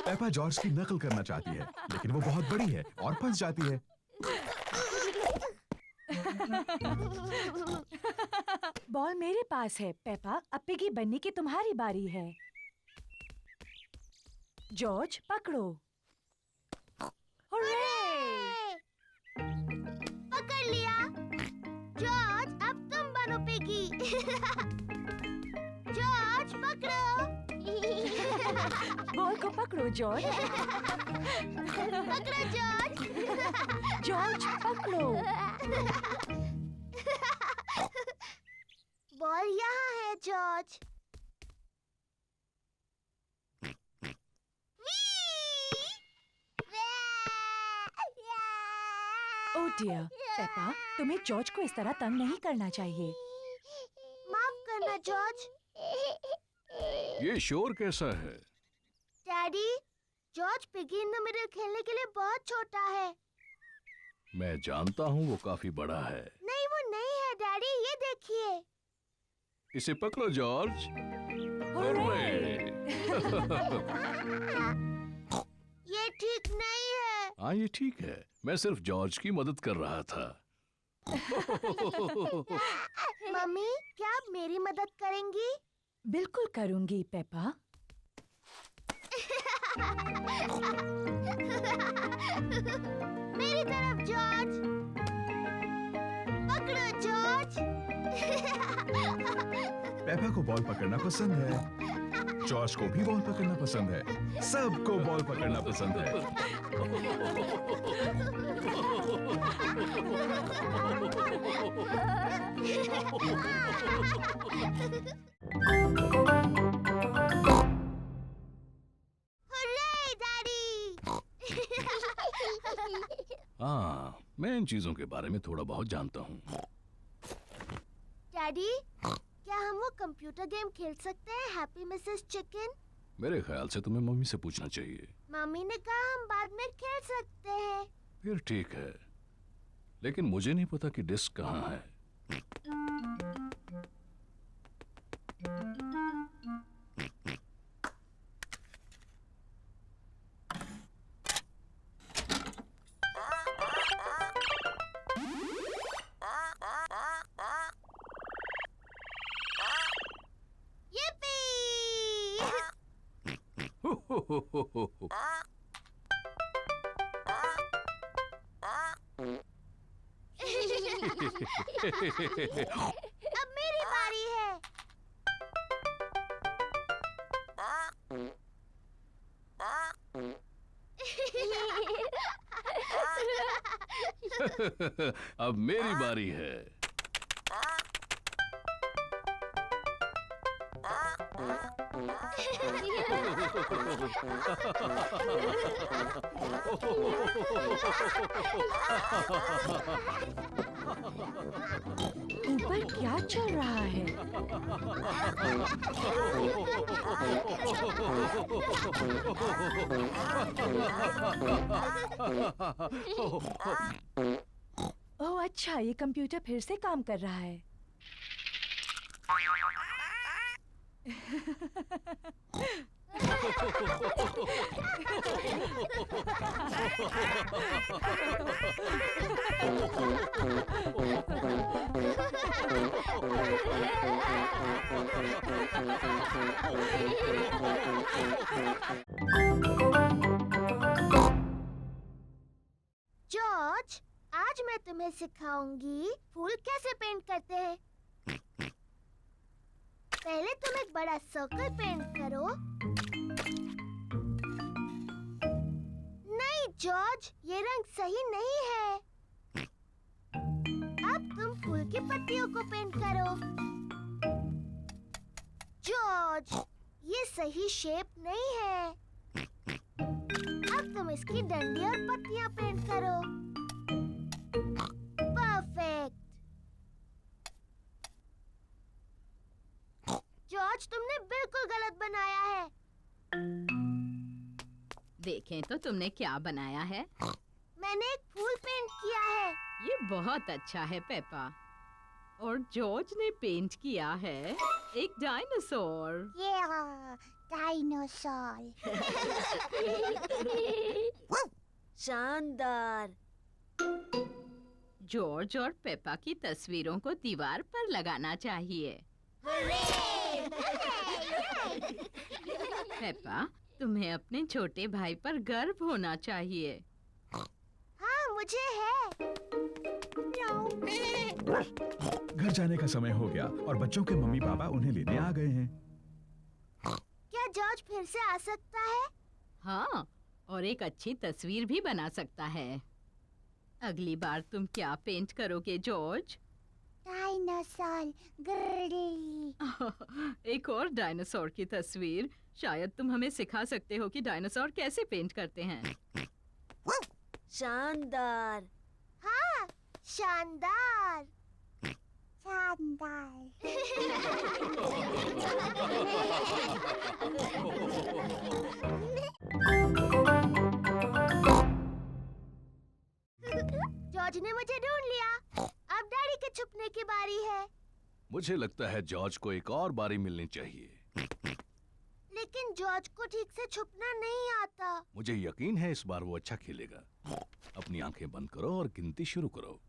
Peppa George की नकल करना चाहती है, लेकिन वो बहुत बड़ी है और फंस जाती है। बॉल मेरे पास है पेपा। अब पिगी बनने की तुम्हारी बारी है। जॉर्ज पकड़ो। हुर्रे! पकड़ लिया। जॉर्ज अब तुम बनो पिगी। जॉर्ज पकड़ो। बॉल को पकड़ो जॉर्ज। पकड़ो जॉर्ज। जॉर्ज पकड़ो। बॉल यहाँ है जॉर्ज। ओह डियर, पेपा तुम्हें जॉर्ज को इस तरह तंग नहीं करना चाहिए। माफ करना जॉर्ज। ये शोर कैसा है? Daddy, George piggy in the middle खेलने के लिए बहुत छोटा है। मैं जानता हूँ वो काफी बड़ा है। नहीं वो नहीं है डैडी, ये देखिए। इसे पकड़ो जॉर्ज। हुर्रे! ये ठीक नहीं है। हाँ ये ठीक है, मैं सिर्फ जॉर्ज की मदद कर रहा था। मम्मी, क्या आप मेरी मदद करेंगी? बिल्कुल करूंगी पेपा। मेरी तरफ जॉर्ज। पकड़ो जॉर्ज। पेपा को बॉल पकड़ना पसंद है, जॉर्ज को भी बॉल पकड़ना पसंद है, सबको बॉल पकड़ना पसंद है। Hurray daddy. हाँ, मैं इन चीजों के बारे में थोड़ा बहुत जानता हूँ। डैडी, क्या हम वो कंप्यूटर गेम खेल सकते हैं, हैप्पी मिसेस चिकन? मेरे ख्याल से तुम्हें मम्मी से पूछना चाहिए। मम्मी ने कहा हम बाद में खेल सकते हैं। फिर ठीक है, लेकिन मुझे नहीं पता कि डिस्क कहाँ है। अब मेरी बारी है। अब मेरी बारी है। ऊपर क्या चल रहा है? ओह अच्छा, ये कंप्यूटर फिर से काम कर रहा है। जॉर्ज, आज मैं तुम्हें सिखाऊंगी फूल कैसे पेंट करते हैं। पहले तुम एक बड़ा सर्कल पेंट करो। नहीं जॉर्ज, ये रंग सही नहीं है। अब तुम फूल की पत्तियों को पेंट करो। जॉर्ज, ये सही शेप नहीं है। अब तुम इसकी डंडी और पत्तियां पेंट करो। परफेक्ट। जॉर्ज, तुमने बिल्कुल गलत बनाया है। देखें तो तुमने क्या बनाया है। मैंने एक फूल पेंट किया है। ये बहुत अच्छा है पेपा। और जॉर्ज ने पेंट किया है एक डायनासोर। डायनासोर। शानदार। जॉर्ज और पेपा की तस्वीरों को दीवार पर लगाना चाहिए। पेपा, तुम्हें अपने छोटे भाई पर गर्व होना चाहिए। हाँ, मुझे है। घर जाने का समय हो गया और बच्चों के मम्मी पापा उन्हें लेने आ गए हैं। क्या जॉर्ज फिर से आ सकता है? हाँ, और एक अच्छी तस्वीर भी बना सकता है। अगली बार तुम क्या पेंट करोगे जॉर्ज? डायनासोर। एक और डायनासोर की तस्वीर। शायद तुम हमें सिखा सकते हो कि डायनासोर कैसे पेंट करते हैं। शानदार। हाँ, शानदार। शानदार। जॉर्ज ने मुझे ढूंढ लिया। अब डैडी के छुपने की बारी है। मुझे लगता है जॉर्ज को एक और बारी मिलनी चाहिए। लेकिन जॉर्ज को ठीक से छुपना नहीं आता। मुझे यकीन है इस बार वो अच्छा खेलेगा। अपनी आंखें बंद करो और गिनती शुरू करो।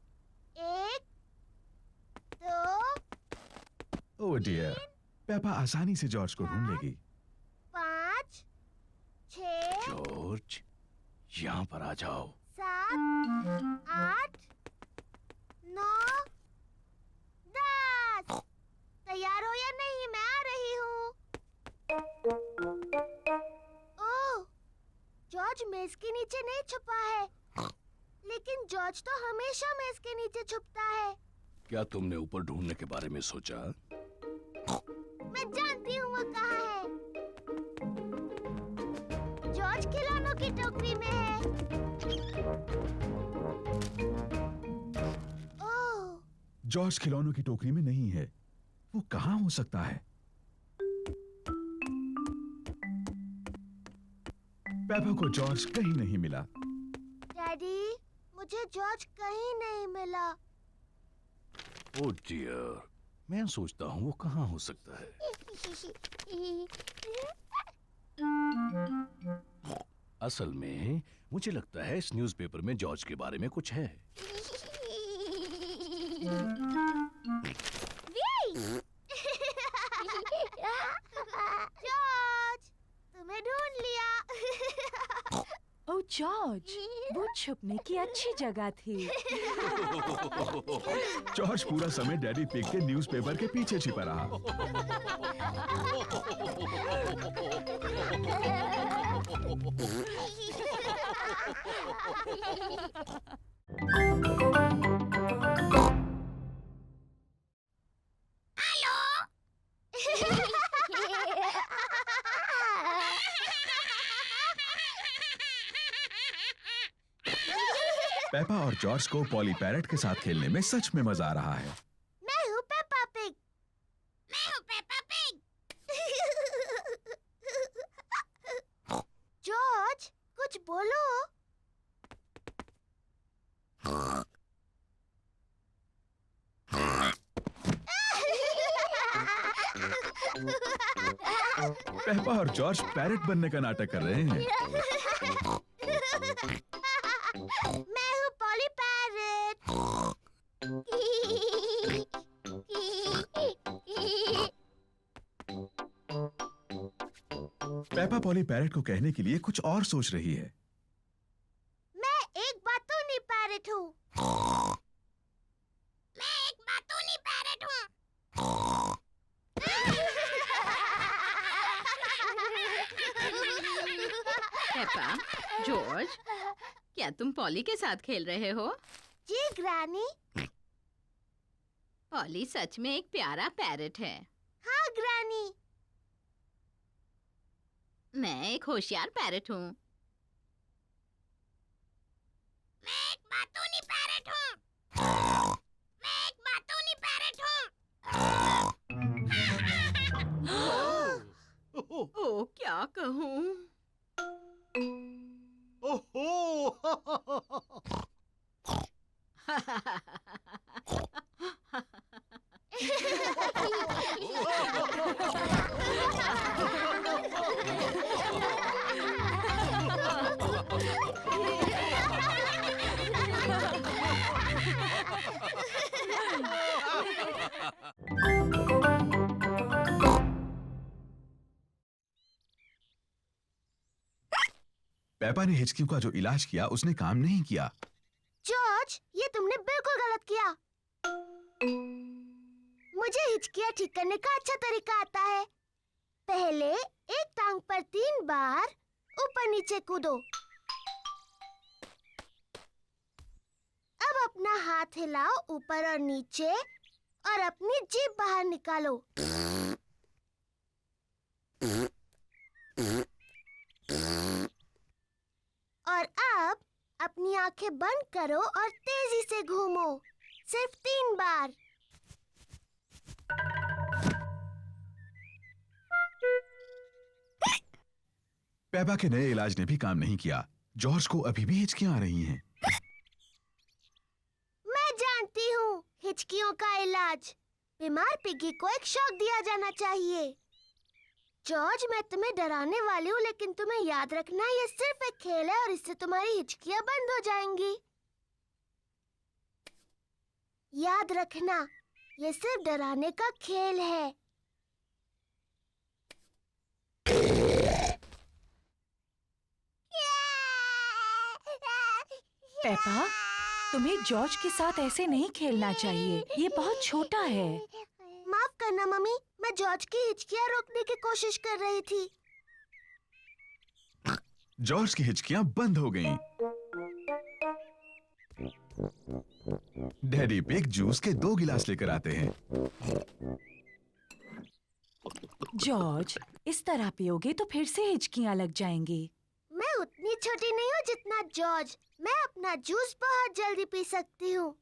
1, 2, ओह डियर, पेपा आसानी से जॉर्ज को ढूंढ लेगी। 5, 6, जॉर्ज, यहाँ पर आ जाओ। 7, 8, 9, 10। तैयार हो या नहीं? मैं आ रही हूँ। ओह, जॉर्ज मेज के नीचे नहीं छुपा है। लेकिन जॉर्ज तो हमेशा मेज के नीचे छुपता है। क्या तुमने ऊपर ढूंढने के बारे में सोचा? मैं जानती हूँ वो कहाँ है। जॉर्ज खिलौनों की टोकरी में है। ओह, जॉर्ज खिलौनों की टोकरी में नहीं है। वो कहाँ हो सकता है? पेपा को जॉर्ज कहीं नहीं मिला। डैडी, मुझे जॉर्ज कहीं नहीं मिला। ओह डियर, मैं सोचता हूँ वो कहाँ हो सकता है। असल में मुझे लगता है इस न्यूज़पेपर में जॉर्ज के बारे में कुछ है। जॉर्ज, तुम्हें ढूंढ लिया। ओह जॉर्ज, वो छुपने की अच्छी जगह थी। जॉर्ज पूरा समय डैडी पिग के न्यूज़पेपर के पीछे छिपा रहा। पेपा और जॉर्ज को पॉली पैरेट के साथ खेलने में सच में मजा आ रहा है। मैं हूँ पेप्पा पिग। मैं हूँ पेप्पा पिग। जॉर्ज, कुछ बोलो। पेपा और जॉर्ज पैरेट बनने का नाटक कर रहे हैं। मैं हूँ poly parrot. Peppa poly parrot को कहने के लिए कुछ और सोच रही है। मैं एक बातूनी पैरेट हूँ। मैं एक बातूनी पैरेट हूँ। पेपा, जॉर्ज, क्या तुम पॉली के साथ खेल रहे हो? जी ग्रैनी। पॉली सच में एक प्यारा पैरेट है। हाँ ग्रैनी। मैं एक होशियार पैरेट हूँ। मैं एक बातूनी पैरेट हूँ। मैं एक बातूनी पैरेट हूँ। ओह, क्या कहूँ? पेपा ने हिचकियों का जो इलाज किया उसने काम नहीं किया। जॉर्ज, ये तुमने बिल्कुल गलत किया। मुझे हिचकियाँ ठीक करने का अच्छा तरीका आता है। पहले एक टांग पर 3 बार ऊपर नीचे कूदो। अब अपना हाथ हिलाओ ऊपर और नीचे और अपनी जीभ बाहर निकालो। और अब अपनी आंखें बंद करो और तेजी से घूमो, सिर्फ 3 बार। पेपा के नए इलाज ने भी काम नहीं किया। जॉर्ज को अभी भी हिचकियां आ रही हैं। मैं जानती हूँ हिचकियों का इलाज। बीमार पिगी को एक शॉक दिया जाना चाहिए। जॉर्ज, मैं तुम्हें डराने वाली हूँ, लेकिन तुम्हें याद रखना ये सिर्फ एक खेल है और इससे तुम्हारी हिचकियाँ बंद हो जाएंगी। याद रखना, ये सिर्फ डराने का खेल है। पेपा, तुम्हें जॉर्ज के साथ ऐसे नहीं खेलना चाहिए। ये बहुत छोटा है। माफ करना मम्मी, मैं जॉर्ज की हिचकियाँ रोकने की कोशिश कर रही थी। जॉर्ज की हिचकियां बंद हो गईं। डैडी पिग जूस के 2 गिलास लेकर आते हैं। जॉर्ज, इस तरह पियोगे तो फिर से हिचकियां लग जाएंगी। मैं उतनी छोटी नहीं हूँ जितना जॉर्ज। मैं अपना जूस बहुत जल्दी पी सकती हूँ।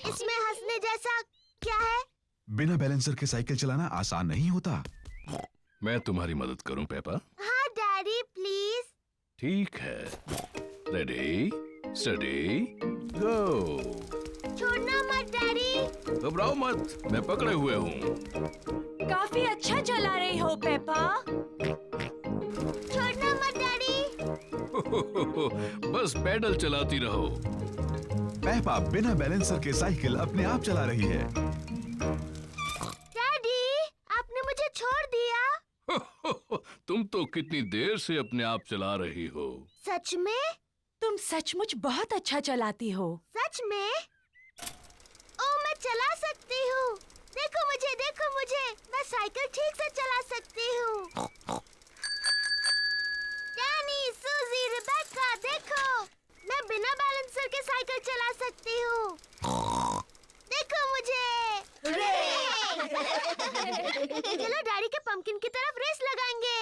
इसमें हंसने जैसा क्या है? बिना बैलेंसर के साइकिल चलाना आसान नहीं होता। मैं तुम्हारी मदद करूं पेपा? हाँ डैडी, प्लीज। ठीक है। रेडी, स्टडी, गो। छोड़ना मत डैडी। घबराओ मत, मैं पकड़े हुए हूँ। काफी अच्छा चला रही हो पेपा। छोड़ना मत डैडी। बस पैडल चलाती रहो। पेपा बिना बैलेंसर के साइकिल अपने आप चला रही है। डैडी, आपने मुझे छोड़ दिया। तुम तो कितनी देर से अपने आप चला रही हो। सच में? तुम सचमुच बहुत अच्छा चलाती हो। सच में? ओ, मैं चला सकती हूँ। देखो मुझे, मैं साइकिल ठीक से चला सकती हूँ। डैनी, सूजी, रिबेका, देखो, मैं बिना बैलेंसर के साइकिल चला सकती हूँ। देखो मुझे। चलो डैडी के पंपकिन की तरफ रेस लगाएंगे।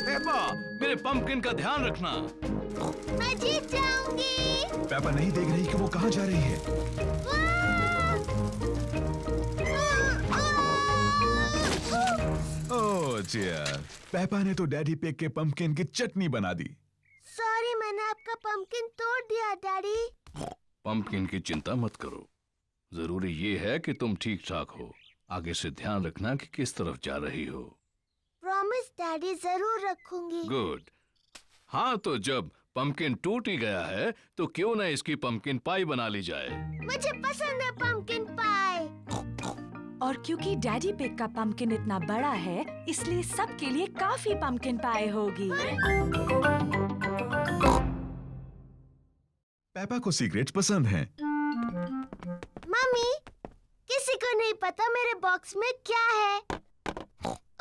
पेपा, मेरे पंपकिन का ध्यान रखना। मैं जीत जाऊंगी। पेपा नहीं देख रही कि वो कहाँ जा रही है। ओह डियर, पेपा ने तो डैडी पिग के पंपकिन की चटनी बना दी। सॉरी, मैंने आपका पंपकिन तोड़ दिया डैडी। पंपकिन की चिंता मत करो। जरूरी ये है कि तुम ठीक ठाक हो। आगे से ध्यान रखना कि किस तरफ जा रही हो। प्रॉमिस डैडी, जरूर रखूंगी। गुड। हाँ, तो जब पंपकिन टूट ही गया है तो क्यों ना इसकी पंपकिन पाई बना ली जाए। मुझे पसंद है पंपकिन पाई। और क्योंकि डैडी पिग का पंपकिन इतना बड़ा है, इसलिए सबके लिए काफी पंपकिन पाई होगी। पेपा को सीक्रेट्स पसंद हैं। मम्मी, किसी को नहीं पता मेरे बॉक्स में क्या है।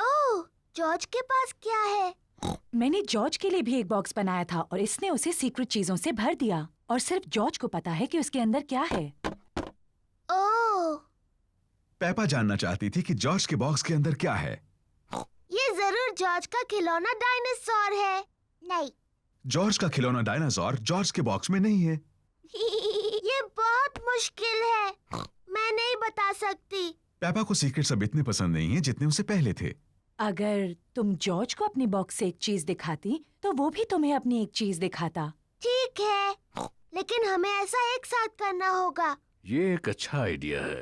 ओह, जॉर्ज के पास क्या है? मैंने जॉर्ज के लिए भी एक बॉक्स बनाया था और इसने उसे सीक्रेट चीजों से भर दिया और सिर्फ जॉर्ज को पता है कि उसके अंदर क्या है। ओह, पेपा जानना चाहती थी कि जॉर्ज के बॉक्स के अंदर क्या है। ये जरूर जॉर्ज का खिलौना डायनासोर है। नहीं। जॉर्ज का खिलौना डायनासोर जॉर्ज के बॉक्स में नहीं है। ये बहुत मुश्किल है, मैं नहीं बता सकती। पेपा को सीक्रेट सब इतने पसंद नहीं है जितने उसे पहले थे। अगर तुम जॉर्ज को अपनी बॉक्स से एक चीज दिखाती तो वो भी तुम्हें अपनी एक चीज दिखाता। ठीक है, लेकिन हमें ऐसा एक साथ करना होगा। ये एक अच्छा आइडिया है।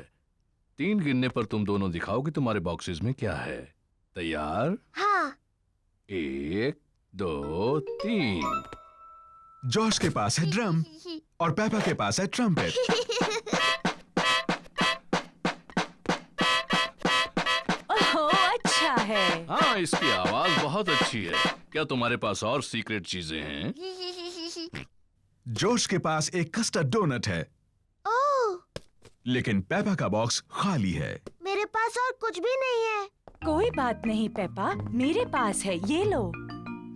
3 गिनने पर तुम दोनों दिखाओ कि तुम्हारे बॉक्सेस में क्या है। तैयार? हाँ। 1 2 3। जॉर्ज के पास है ड्रम और पेपा के पास है ट्रम्पेट। ओह, अच्छा है। हाँ, इसकी आवाज बहुत अच्छी है। क्या तुम्हारे पास और सीक्रेट चीजें हैं? जॉर्ज के पास एक कस्टर्ड डोनट है, ओह, लेकिन पेपा का बॉक्स खाली है। मेरे पास और कुछ भी नहीं है। कोई बात नहीं पेपा, मेरे पास है, ये लो।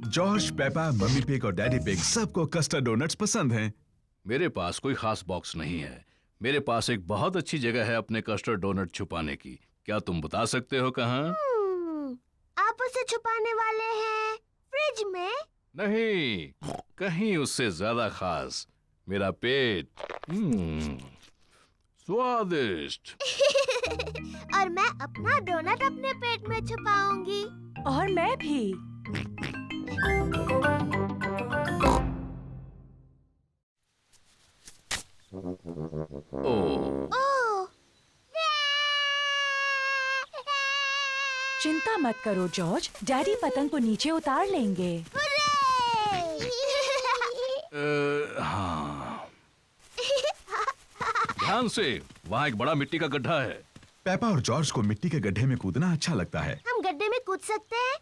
जॉर्ज, पेपा, मम्मी पिग और डैडी पिग सबको कस्टर्ड डोनट्स पसंद हैं। मेरे पास कोई खास बॉक्स नहीं है। मेरे पास एक बहुत अच्छी जगह है अपने कस्टर्ड डोनट छुपाने की। क्या तुम बता सकते हो कहाँ? आप उसे छुपाने वाले हैं फ्रिज में? नहीं, कहीं उससे ज्यादा खास। मेरा पेट। स्वादिष्ट। और मैं अपना डोनट अपने पेट में छुपाऊंगी। और मैं भी। ओह, ओह, चिंता मत करो जॉर्ज, डैडी पतंग को नीचे उतार लेंगे। हाँ। ध्यान से, वहाँ एक बड़ा मिट्टी का गड्ढा है। पेपा और जॉर्ज को मिट्टी के गड्ढे में कूदना अच्छा लगता है। हम गड्ढे में कूद सकते हैं?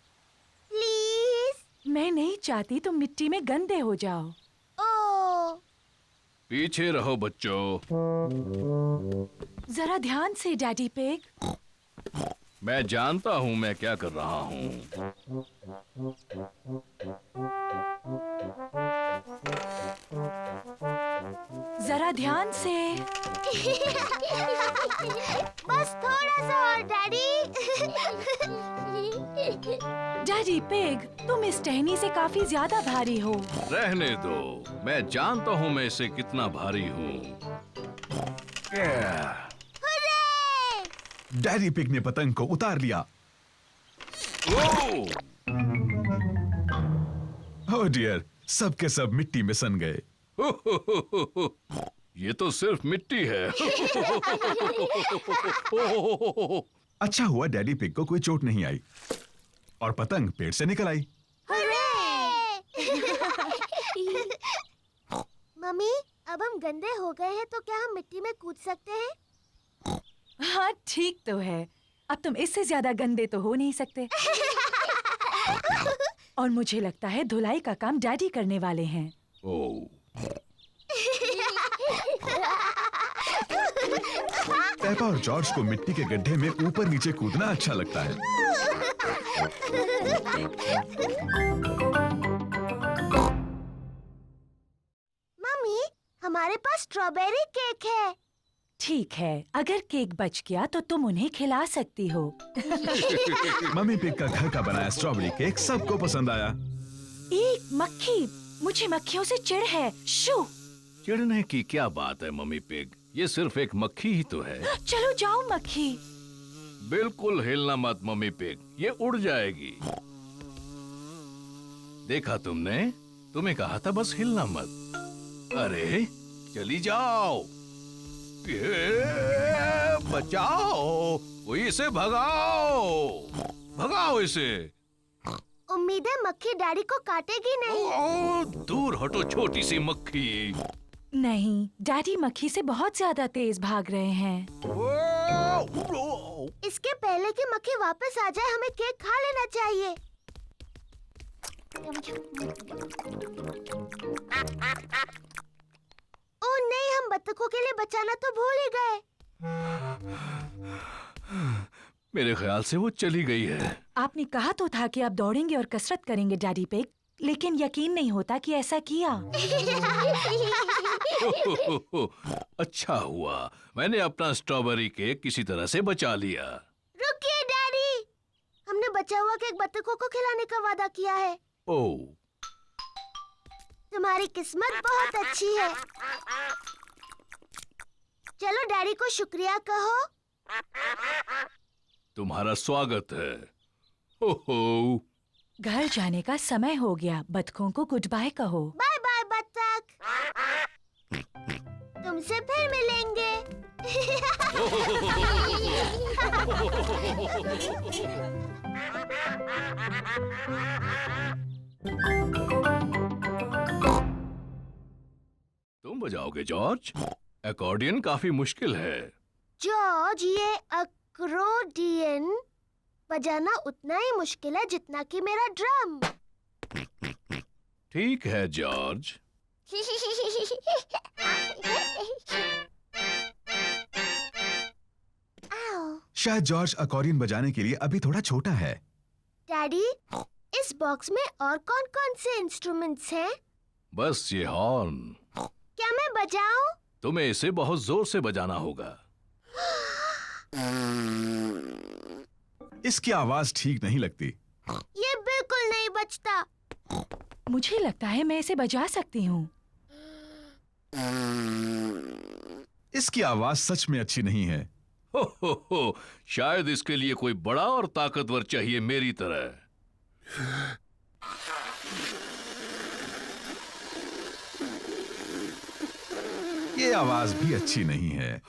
प्लीज। मैं नहीं चाहती तुम मिट्टी में गंदे हो जाओ। ओह, पीछे रहो बच्चों। जरा ध्यान से डैडी पिग। मैं जानता हूँ मैं क्या कर रहा हूँ। जरा ध्यान से। बस थोड़ा सा और डैडी। डैडी पिग, तुम इस टहनी से काफी ज्यादा भारी हो। रहने दो, मैं जानता हूँ मैं इसे कितना भारी हूँ। डैडी पिग ने पतंग को उतार लिया। ओह! ओह डियर, सब के सब मिट्टी में सन गए। ये तो सिर्फ मिट्टी है। अच्छा हुआ डैडी पिग को कोई चोट नहीं आई और पतंग पेड़ से निकल आई। मम्मी, अब हम गंदे हो गए हैं तो क्या हम मिट्टी में कूद सकते हैं? हाँ ठीक तो है, अब तुम इससे ज्यादा गंदे तो हो नहीं सकते। और मुझे लगता है धुलाई का काम डैडी करने वाले हैं। ओह, पेपा और जॉर्ज को मिट्टी के गड्ढे में ऊपर नीचे कूदना अच्छा लगता है। मम्मी, हमारे पास स्ट्रॉबेरी केक है। ठीक है, अगर केक बच गया तो तुम उन्हें खिला सकती हो। मम्मी पिग का घर का बनाया स्ट्रॉबेरी केक सबको पसंद आया। एक मक्खी, मुझे मक्खियों से चिढ़ है। शू! चिढ़ने की क्या बात है मम्मी पिग, ये सिर्फ एक मक्खी ही तो है। चलो जाओ मक्खी। बिल्कुल हिलना मत मम्मी पिग, ये उड़ जाएगी। देखा तुमने, तुम्हें कहा था बस हिलना मत। अरे चली जाओ। ये, बचाओ, कोई इसे भगाओ, भगाओ इसे। उम्मीद है मक्खी डैडी को काटेगी नहीं। ओ, दूर हटो छोटी सी मक्खी। नहीं, डैडी मक्खी से बहुत ज्यादा तेज भाग रहे हैं। इसके पहले कि मक्खी वापस आ जाए हमें केक खा लेना चाहिए। ओह नहीं, हम बत्तखों के लिए बचाना तो भूल ही गए। मेरे ख्याल से वो चली गई है। आपने कहा तो था कि आप दौड़ेंगे और कसरत करेंगे डैडी पिग, लेकिन यकीन नहीं होता कि ऐसा किया। अच्छा हुआ मैंने अपना स्ट्रॉबेरी केक किसी तरह से बचा लिया। रुकिए डैडी, हमने बचा हुआ केक बत्तखों को खिलाने का वादा किया है। ओह, तुम्हारी किस्मत बहुत अच्छी है। चलो डैडी को शुक्रिया कहो। तुम्हारा स्वागत है। हो हो। घर जाने का समय हो गया, बतखों को गुड बाय कहो। बाय बाय बत्तख, तुमसे फिर मिलेंगे। तुम बजाओगे जॉर्ज? अकॉर्डियन काफी मुश्किल है। जॉर्ज, ये अक्रोडियन बजाना उतना ही मुश्किल है जितना कि मेरा ड्रम। ठीक है जॉर्ज। आओ। शायद जॉर्ज अकॉर्डियन बजाने के लिए अभी थोड़ा छोटा है। डैडी, इस बॉक्स में और कौन-कौन से इंस्ट्रूमेंट्स हैं? बस ये हॉर्न। क्या मैं बजाऊं? तुम्हें इसे बहुत जोर से बजाना होगा। इसकी आवाज ठीक नहीं लगती। ये बिल्कुल नहीं बजता। मुझे लगता है मैं इसे बजा सकती हूँ। इसकी आवाज सच में अच्छी नहीं है। हो, शायद इसके लिए कोई बड़ा और ताकतवर चाहिए मेरी तरह। ये आवाज भी अच्छी नहीं है।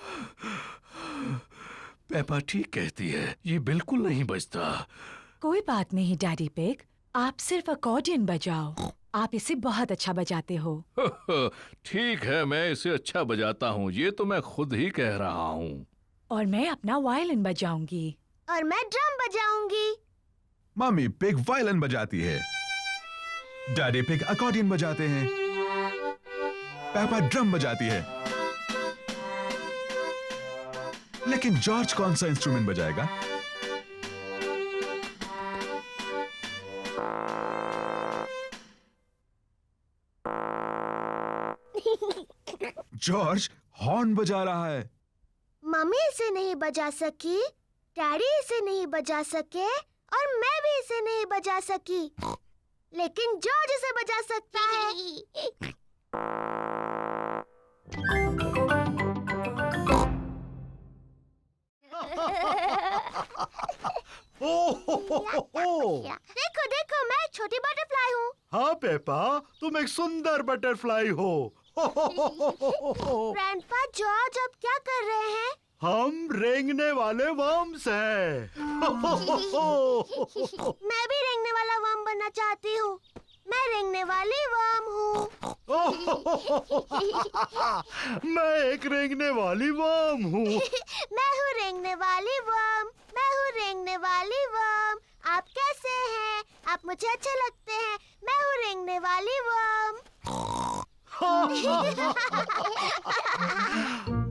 पेपा ठीक कहती है, ये बिल्कुल नहीं बजता। कोई बात नहीं डैडी पिग, आप सिर्फ अकॉर्डियन बजाओ। आप इसे बहुत अच्छा बजाते हो। ठीक है, मैं इसे अच्छा बजाता हूँ, ये तो मैं खुद ही कह रहा हूँ। और मैं अपना वायलिन बजाऊंगी। और मैं ड्रम बजाऊंगी। मम्मी पिग वायलिन बजाती है, डैडी पिग अकॉर्डियन बजाते हैं, पापा ड्रम बजाती है। लेकिन जॉर्ज कौन सा इंस्ट्रूमेंट बजाएगा? जॉर्ज हॉर्न बजा रहा है। मम्मी इसे नहीं बजा सकी, डैडी इसे नहीं बजा सके और मैं भी इसे नहीं बजा सकी। लेकिन जॉर्ज इसे बजा सकता है। देखो देखो, मैं एक छोटी बटरफ्लाई हूँ। हाँ पेपा, तुम एक सुंदर बटरफ्लाई हो। ग्रैंडपा, जॉर्ज अब क्या कर रहे हैं? हम रेंगने वाले वर्म्स हैं। मैं भी रेंगने वाला वर्म बनना चाहती हूँ। मैं रेंगने वाली वर्म हूँ। मैं एक रेंगने वाली वर्म हूँ। मैं हूँ रेंगने वाली वर्म। मैं हूँ रेंगने वाली वर्म। आप कैसे हैं? आप मुझे अच्छे लगते हैं। मैं हूँ रेंगने वाली वर्म।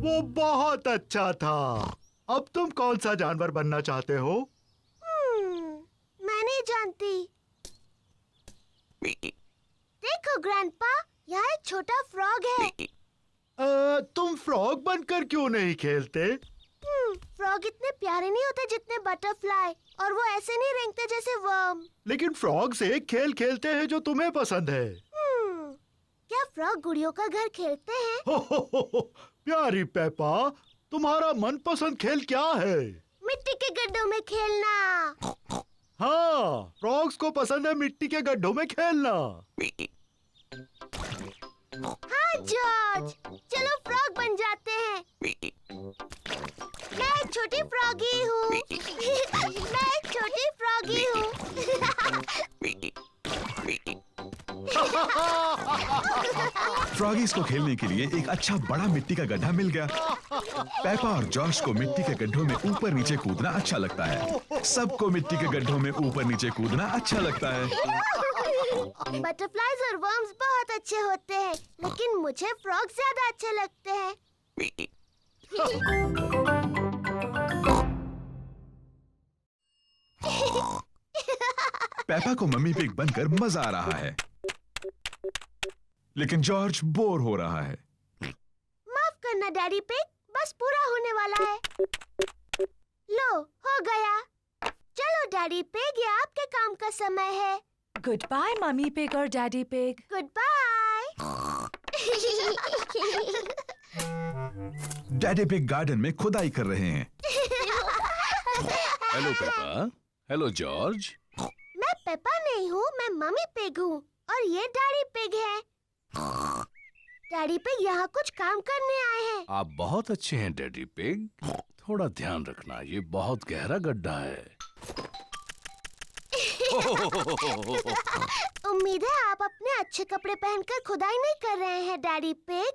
वो बहुत अच्छा था। अब तुम कौन सा जानवर बनना चाहते हो? मैं नहीं जानती। देखो ग्रैंडपा, यहाँ एक छोटा फ्रॉग है। तुम फ्रॉग बनकर क्यों नहीं खेलते? फ्रॉग इतने प्यारे नहीं होते जितने बटरफ्लाई, और वो ऐसे नहीं रेंगते जैसे वर्म। लेकिन फ्रॉग से एक खेल खेलते हैं जो तुम्हें पसंद है। क्या फ्रॉग गुड़ियों का घर खेलते हैं? प्यारी पेपा, तुम्हारा मनपसंद खेल क्या है? मिट्टी के गड्ढों में खेलना। हाँ, फ्रॉग्स को पसंद है मिट्टी के गड्ढों में खेलना। हाँ जॉर्ज, चलो फ्रॉग बन जाते हैं। मैं एक छोटी फ्रॉगी हूँ। मैं एक छोटी फ्रॉगी हूँ। फ्रॉगीज को खेलने के लिए एक अच्छा बड़ा मिट्टी का गड्ढा मिल गया। पेपा और जॉर्ज को मिट्टी के गड्ढों में ऊपर नीचे कूदना अच्छा लगता है। सबको मिट्टी के गड्ढों में ऊपर नीचे कूदना अच्छा लगता है। बटरफ्लाईज और वर्म्स बहुत अच्छे होते हैं, लेकिन मुझे फ्रॉग ज्यादा अच्छे लगते हैं। पेपा को मम्मी पिग बनकर मजा आ रहा है, लेकिन जॉर्ज बोर हो रहा है। माफ करना डैडी पिग, बस पूरा होने वाला है। लो, हो गया। चलो डैडी पिग, ये आपके काम का समय है। गुड बाय मम्मी पिग और daddy pig. Goodbye. Daddy pig garden में खुदाई कर रहे हैं। Hello Peppa. Hello George. मैं पेपा नहीं हूँ, मैं मम्मी पिग हूँ और ये डैडी पिग है। डैडी पिग यहाँ कुछ काम करने आए हैं। आप बहुत अच्छे हैं डैडी पिग। थोड़ा ध्यान रखना, ये बहुत गहरा गड्ढा है। उम्मीद है आप अपने अच्छे कपड़े पहनकर खुदाई नहीं कर रहे हैं डैडी पिग।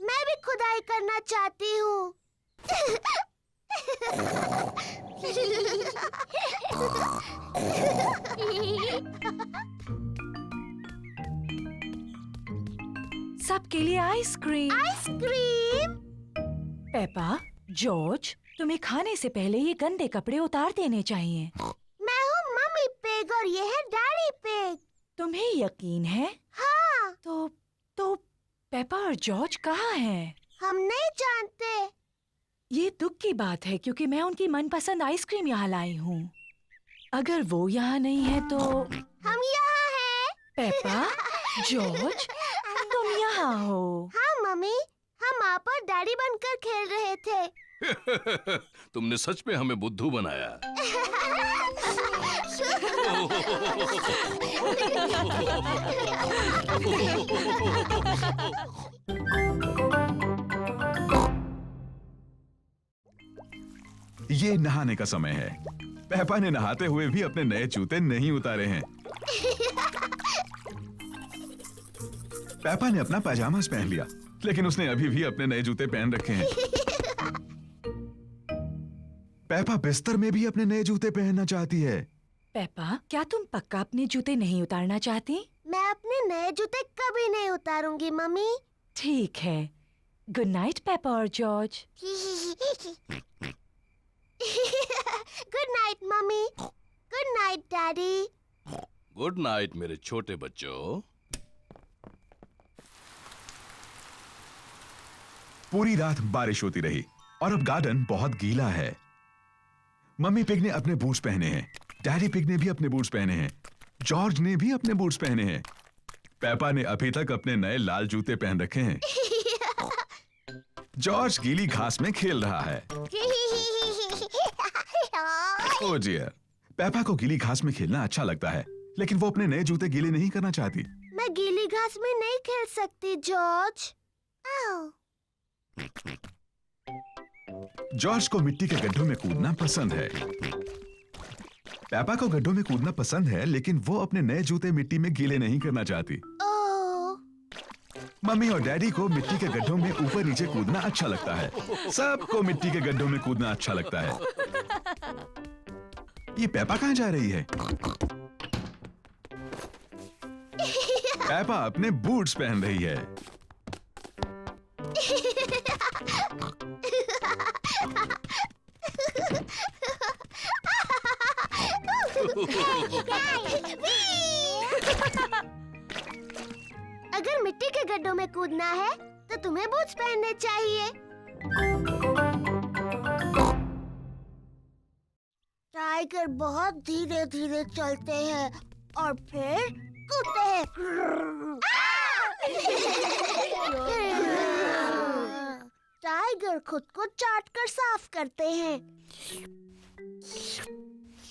मैं भी खुदाई करना चाहती हूँ। सबके लिए आइसक्रीम। आइसक्रीम। पेपा, जॉर्ज, तुम्हें खाने से पहले ये गंदे कपड़े उतार देने चाहिए। मैं हूँ मम्मी पिग और ये है डैडी पिग। तुम्हें यकीन है? हाँ। तो पेपा और जॉर्ज कहाँ हैं? हम नहीं जानते। ये दुख की बात है क्योंकि मैं उनकी मनपसंद आइसक्रीम यहाँ लाई हूँ। अगर वो यहाँ नहीं है तो हम यहाँ हैं। पेपा, जॉर्ज, तुम यहाँ हो। हाँ मम्मी, हम आप और डैडी बनकर खेल रहे थे। तुमने सच में हमें बुद्धू बनाया। ये नहाने का समय है। पेपा ने नहाते हुए भी अपने नए जूते नहीं उतारे हैं। पेपा ने अपना पैजामास पहन लिया, लेकिन उसने अभी भी अपने नए जूते पहन रखे हैं। पेपा बिस्तर में भी अपने नए जूते पहनना चाहती है। पेपा, क्या तुम पक्का अपने जूते नहीं उतारना चाहती? मैं अपने नए जूते कभी नहीं उतारूंगी मम्मी। ठीक है। गुड नाइट पेपा और George. Good night mummy. Good night daddy. Good night मेरे छोटे बच्चों। पूरी रात बारिश होती रही और अब गार्डन बहुत गीला है। मम्मी पिग ने अपने बूट्स पहने हैं, डैडी पिग ने भी अपने बूट्स पहने हैं, जॉर्ज ने भी अपने बूट्स पहने हैं। पेपा ने अभी तक अपने नए लाल जूते पहन रखे हैं। जॉर्ज गीली घास में खेल रहा है। ओह डियर, पेपा को गीली घास में खेलना अच्छा लगता है, लेकिन वो अपने नए जूते गीले नहीं करना चाहती। मैं गीली घास में नहीं खेल सकती जॉर्ज। आओ। जॉर्ज को मिट्टी के गड्ढों में कूदना पसंद है। पेपा को गड्ढों में कूदना पसंद है, लेकिन वो अपने नए जूते मिट्टी में गीले नहीं करना चाहती। ओह। मम्मी और डैडी को मिट्टी के गड्ढों में ऊपर नीचे कूदना अच्छा लगता है। सबको मिट्टी के गड्ढों में कूदना अच्छा लगता है। ये पेपा कहाँ जा रही है? पेपा अपने बूट्स पहन रही है। अगर मिट्टी के गड्ढों में कूदना है तो तुम्हें बूट्स पहनने चाहिए। टाइगर बहुत धीरे धीरे चलते हैं और फिर कूदते हैं। टाइगर खुद को चाटकर साफ करते हैं,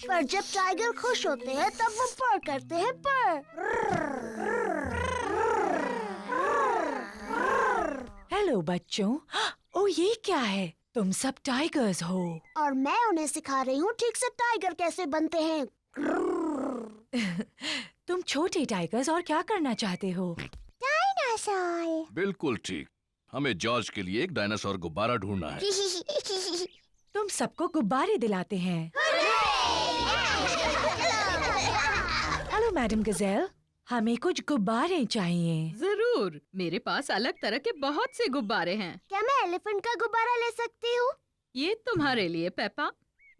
पर जब टाइगर खुश होते हैं तब वो पर करते हैं पर। हेलो बच्चों। ओ ये क्या है? तुम सब टाइगर्स हो। और मैं उन्हें सिखा रही हूँ ठीक से टाइगर कैसे बनते हैं। तुम छोटे टाइगर्स और क्या करना चाहते हो? डायनासोर। बिल्कुल ठीक। हमें जॉर्ज के लिए एक डायनासोर गुब्बारा ढूंढना है। तुम सबको गुब्बारे दिलाते हैं। हेलो मैडम गजेल, हमें कुछ गुब्बारे चाहिए। जरूर, मेरे पास अलग तरह के बहुत से गुब्बारे हैं। क्या मैं एलिफेंट का गुब्बारा ले सकती हूँ? ये तुम्हारे लिए पेपा।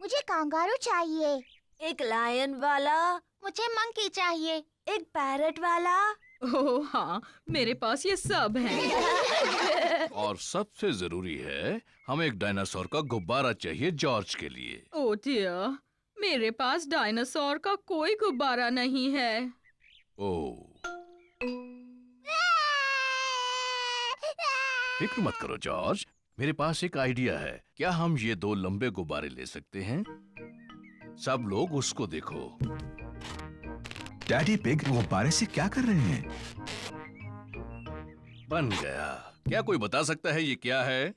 मुझे कांगारू चाहिए। एक लायन वाला, मुझे मंकी चाहिए। एक पैरट वाला, ओह हाँ, मेरे पास ये सब है। और सबसे जरूरी है, हमें एक डायनासोर का गुब्बारा चाहिए जॉर्ज के लिए। ओह डियर, मेरे पास डायनासोर का कोई गुब्बारा नहीं है। ओह, फिक्र मत करो जॉर्ज, मेरे पास एक आइडिया है। क्या हम ये 2 लंबे गुब्बारे ले सकते हैं? सब लोग उसको देखो। डैडी पिग गुब्बारे से क्या कर रहे हैं? बन गया। क्या कोई बता सकता है ये क्या है?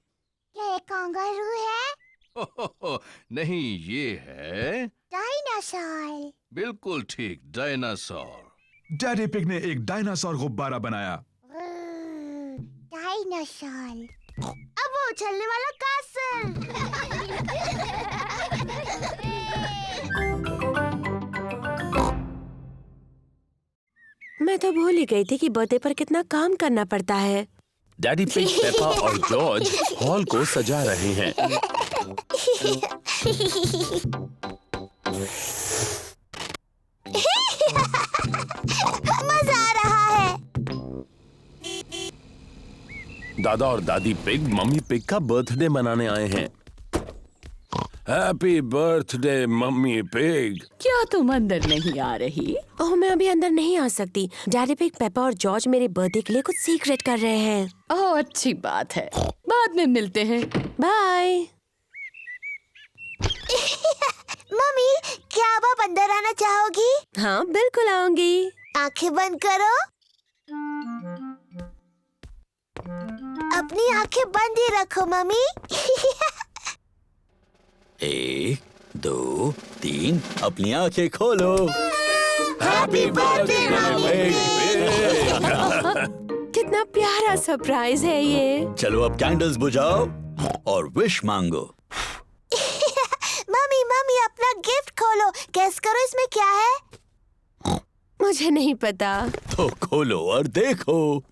क्या ये कांगारू है? हो, नहीं, ये है डायनासोर। बिल्कुल ठीक, डायनासोर। डैडी पिग ने एक डायनासोर गुब्बारा बनाया। डायनासोर। अब वो उछलने वाला मैं तो भूल ही गई थी कि बर्थडे पर कितना काम करना पड़ता है। डैडी पिग, पेपा और जॉर्ज हॉल को सजा रहे हैं। मजा आ रहा है। दादा और दादी पिग मम्मी पिग का बर्थडे मनाने आए हैं। Happy birthday mummy pig. क्या तुम अंदर नहीं आ रही? ओह, मैं अभी अंदर नहीं आ सकती। डैडी पिग, पेपा और जॉर्ज मेरे बर्थडे के लिए कुछ सीक्रेट कर रहे हैं। ओह अच्छी बात है, बाद में मिलते हैं। बाय। मम्मी, क्या आप अंदर आना चाहोगी? हाँ बिल्कुल आऊंगी। आंखें बंद करो। अपनी आंखें बंद ही रखो मम्मी। 1, 2, 3, अपनी आंखें खोलो। हैप्पी बर्थडे कितना प्यारा सरप्राइज है ये। चलो अब कैंडल्स बुझाओ और विश मांगो। मम्मी मम्मी, अपना गिफ्ट खोलो। गेस करो इसमें क्या है? मुझे नहीं पता। तो खोलो और देखो।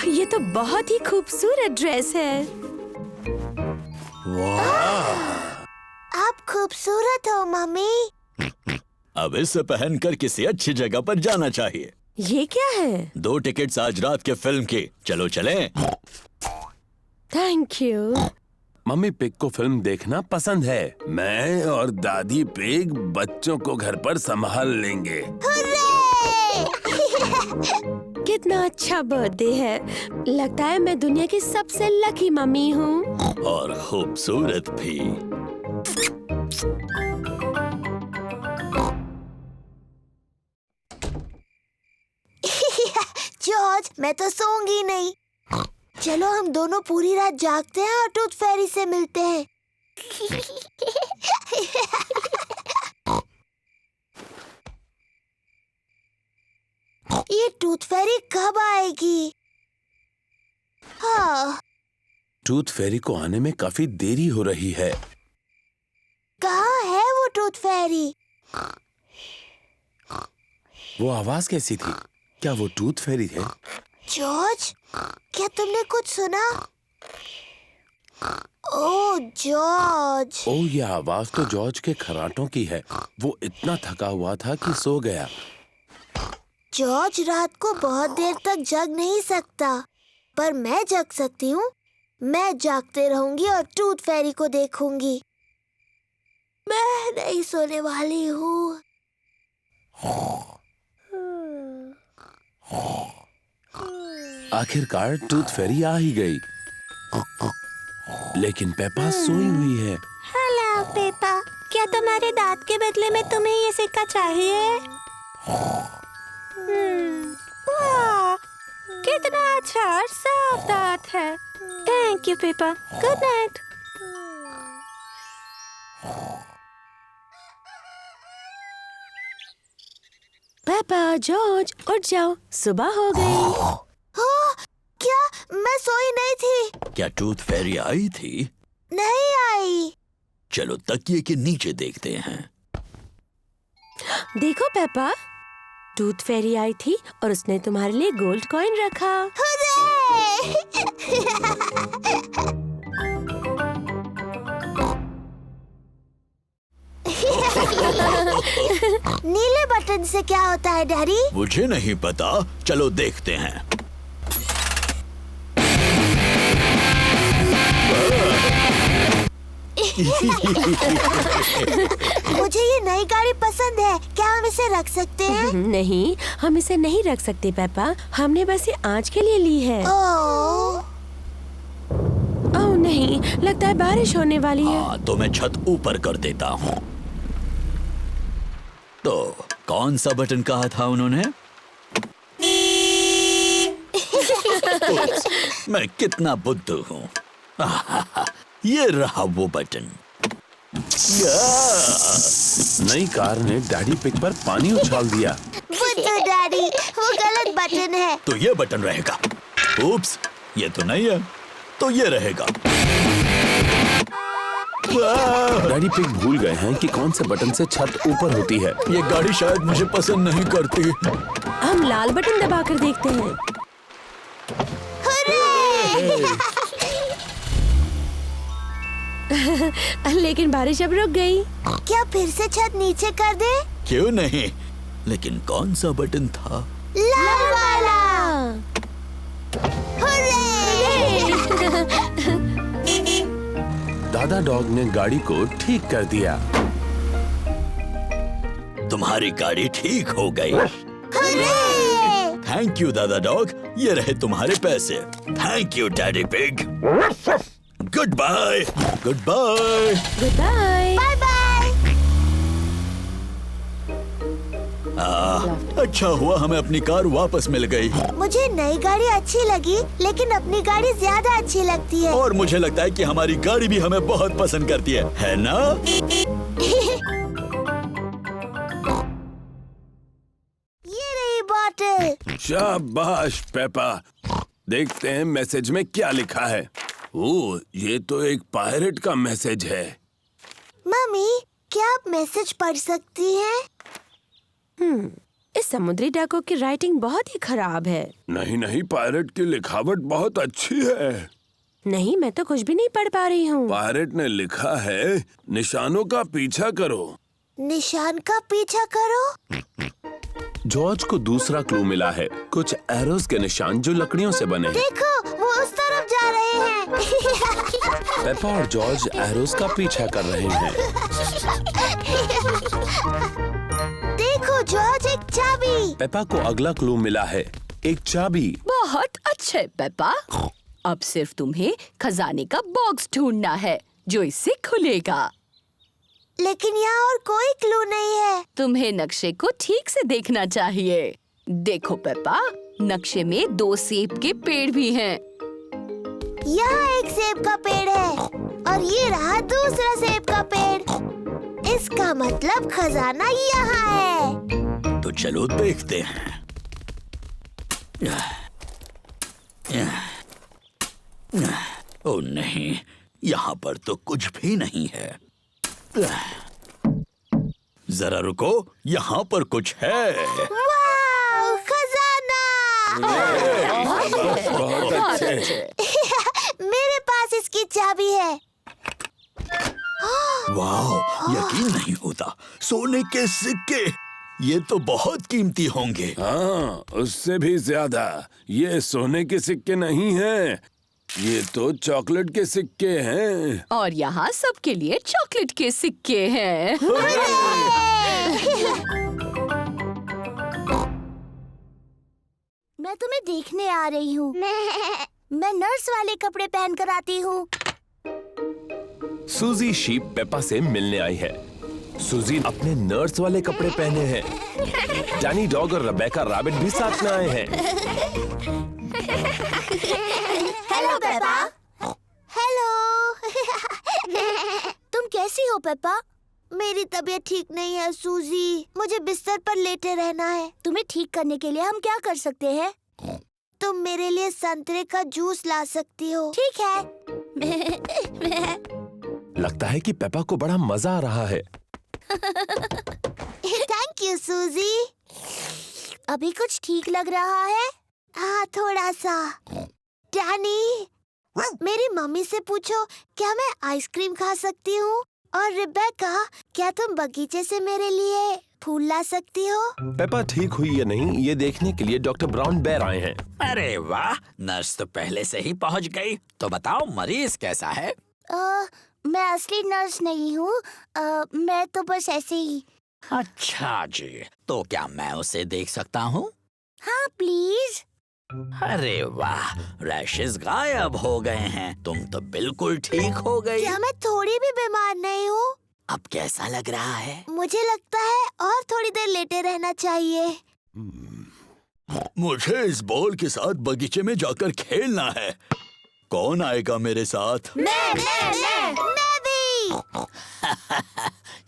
ये तो बहुत ही खूबसूरत ड्रेस है। आप खूबसूरत हो मम्मी। अब इसे पहनकर किसी अच्छी जगह पर जाना चाहिए। ये क्या है? 2 टिकट्स आज रात के फिल्म की। चलो चलें। Thank you. मम्मी पिग को फिल्म देखना पसंद है। मैं और दादी पिग बच्चों को घर पर संभाल लेंगे। कितना अच्छा बर्थडे है। लगता है मैं दुनिया की सबसे लकी मम्मी हूँ। और खूबसूरत भी। जॉर्ज, मैं तो सोऊंगी नहीं। चलो हम दोनों पूरी रात जागते हैं और टूथ फेरी से मिलते हैं। ये टूथ फेरी कब आएगी? हाँ, टूथ फेरी को आने में काफी देरी हो रही है। कहाँ है वो टूथ फेरी? वो आवाज कैसी थी? क्या वो टूथ फेरी है? जॉर्ज, क्या तुमने कुछ सुना? ओह जॉर्ज। ओ, ये आवाज तो जॉर्ज के खर्राटों की है। वो इतना थका हुआ था कि सो गया। जॉर्ज रात को बहुत देर तक जग नहीं सकता, पर मैं जग सकती हूँ। मैं जागते रहूंगी और टूथ फेरी को देखूंगी। मैं नहीं सोने वाली हूँ। आखिरकार टूथ फेरी आ ही गई, लेकिन पेपा सोई हुई है। हेलो पेपा, क्या तुम्हारे दांत के बदले में तुम्हें ये सिक्का चाहिए? वाह, कितना अच्छा और साफ दांत है। Thank you Peppa. Good night. पापा, जॉर्ज, उठ जाओ, सुबह हो गई। क्या मैं सोई नहीं थी? क्या टूथ फेरी आई थी? नहीं आई। चलो तकिए के नीचे देखते हैं। देखो पापा, टूथ फेरी आई थी और उसने तुम्हारे लिए गोल्ड कॉइन रखा। हुर्रे! नीले बटन से क्या होता है डैडी? मुझे नहीं पता, चलो देखते हैं। मुझे ये नई गाड़ी पसंद है, क्या हम इसे रख सकते हैं? नहीं, हम इसे नहीं रख सकते पापा, हमने बस ये आज के लिए ली है। ओह, ओह नहीं, लगता है बारिश होने वाली है। हाँ, तो मैं छत ऊपर कर देता हूँ। तो कौन सा बटन कहा था उन्होंने? मैं कितना बुद्धू हूँ। ये रहा वो बटन। नई कार ने डैडी पिग पर पानी उछाल दिया। बुद्धू डैडी, वो गलत बटन है। तो ये बटन रहेगा। उप्स, ये तो नहीं है, तो ये रहेगा। डैडी पिग भूल गए हैं कि कौन से बटन से छत ऊपर होती है। ये गाड़ी शायद मुझे पसंद नहीं करती। हम लाल बटन दबाकर देखते हैं। लेकिन बारिश अब रुक गई। क्या फिर से छत नीचे कर दे? क्यों नहीं, लेकिन कौन सा बटन था? लाल वाला। दादा डॉग ने गाड़ी को ठीक कर दिया। तुम्हारी गाड़ी ठीक हो गई। थैंक यू दादा डॉग, ये रहे तुम्हारे पैसे। Thank you daddy pig. Goodbye. Goodbye. Goodbye. Bye bye. अच्छा हुआ हमें अपनी कार वापस मिल गई। मुझे नई गाड़ी अच्छी लगी, लेकिन अपनी गाड़ी ज्यादा अच्छी लगती है। और मुझे लगता है कि हमारी गाड़ी भी हमें बहुत पसंद करती है ना? ये रही बॉटल। शाबाश पेपा। देखते हैं मैसेज में क्या लिखा है। ओह, ये तो एक पायरेट का मैसेज है। मम्मी, क्या आप मैसेज पढ़ सकती हैं? इस समुद्री डाकू की राइटिंग बहुत ही खराब है। नहीं नहीं, पायरेट की लिखावट बहुत अच्छी है। नहीं, मैं तो कुछ भी नहीं पढ़ पा रही हूँ। पायरेट ने लिखा है, निशानों का पीछा करो। निशान का पीछा करो। जॉर्ज को दूसरा क्लू मिला है, कुछ एरोस के निशान जो लकड़ियों से बने हैं। देखो, वो उस तरफ जा रहे हैं। पेपा और जॉर्ज एरोस का पीछा कर रहे हैं। देखो जॉर्ज, एक चाबी। पेपा को अगला क्लू मिला है, एक चाबी। बहुत अच्छे पेपा, अब सिर्फ तुम्हें खजाने का बॉक्स ढूंढना है जो इससे खुलेगा। लेकिन यहाँ और कोई क्लू नहीं है। तुम्हें नक्शे को ठीक से देखना चाहिए। देखो पेपा, नक्शे में 2 सेब के पेड़ भी हैं। यहाँ एक सेब का पेड़ है और ये रहा दूसरा सेब का पेड़। इसका मतलब खजाना यहाँ है। तो चलो देखते हैं। ओह नहीं, यहाँ पर तो कुछ भी नहीं है। जरा रुको, यहाँ पर कुछ है। वाह, खजाना! बहुत अच्छे। मेरे पास इसकी चाबी है। वाह, यकीन नहीं होता, सोने के सिक्के, ये तो बहुत कीमती होंगे। हाँ, उससे भी ज्यादा। ये सोने के सिक्के नहीं हैं, ये तो चॉकलेट के सिक्के हैं। और यहाँ सबके लिए चॉकलेट के सिक्के हैं। मैं तुम्हें देखने आ रही हूँ। मैं नर्स वाले कपड़े पहन कर आती हूँ। सूजी शीप पेपा से मिलने आई है। सूजी अपने नर्स वाले कपड़े पहने हैं। डैनी डॉग और रेबेका रैबिट भी साथ में आए हैं। Hello Peppa. हेलो। तुम कैसी हो पेपा? मेरी तबीयत ठीक नहीं है सूजी, मुझे बिस्तर पर लेटे रहना है। तुम्हें ठीक करने के लिए हम क्या कर सकते हैं? तुम मेरे लिए संतरे का जूस ला सकती हो। ठीक है। लगता है कि पेपा को बड़ा मजा आ रहा है। थैंक यू सूजी। अभी कुछ ठीक लग रहा है? हाँ, थोड़ा सा। डैनी, मेरी मम्मी से पूछो क्या मैं आइसक्रीम खा सकती हूँ? और रिबेका, क्या तुम बगीचे से मेरे लिए फूल ला सकती हो? पेपा ठीक हुई या नहीं ये देखने के लिए डॉक्टर ब्राउन बेयर आए हैं। अरे वाह, नर्स तो पहले से ही पहुंच गई। तो बताओ मरीज कैसा है? मैं असली नर्स नहीं हूँ। मैं तो बस ऐसे ही। अच्छा जी, तो क्या मैं उसे देख सकता हूँ? हाँ प्लीज। अरे वाह, रैशेस गायब हो गए हैं। तुम तो बिल्कुल ठीक हो गई। क्या मैं थोड़ी भी बीमार नहीं हूँ? अब कैसा लग रहा है? मुझे लगता है और थोड़ी देर लेटे रहना चाहिए। मुझे इस बॉल के साथ बगीचे में जाकर खेलना है। कौन आएगा मेरे साथ? मैं भी।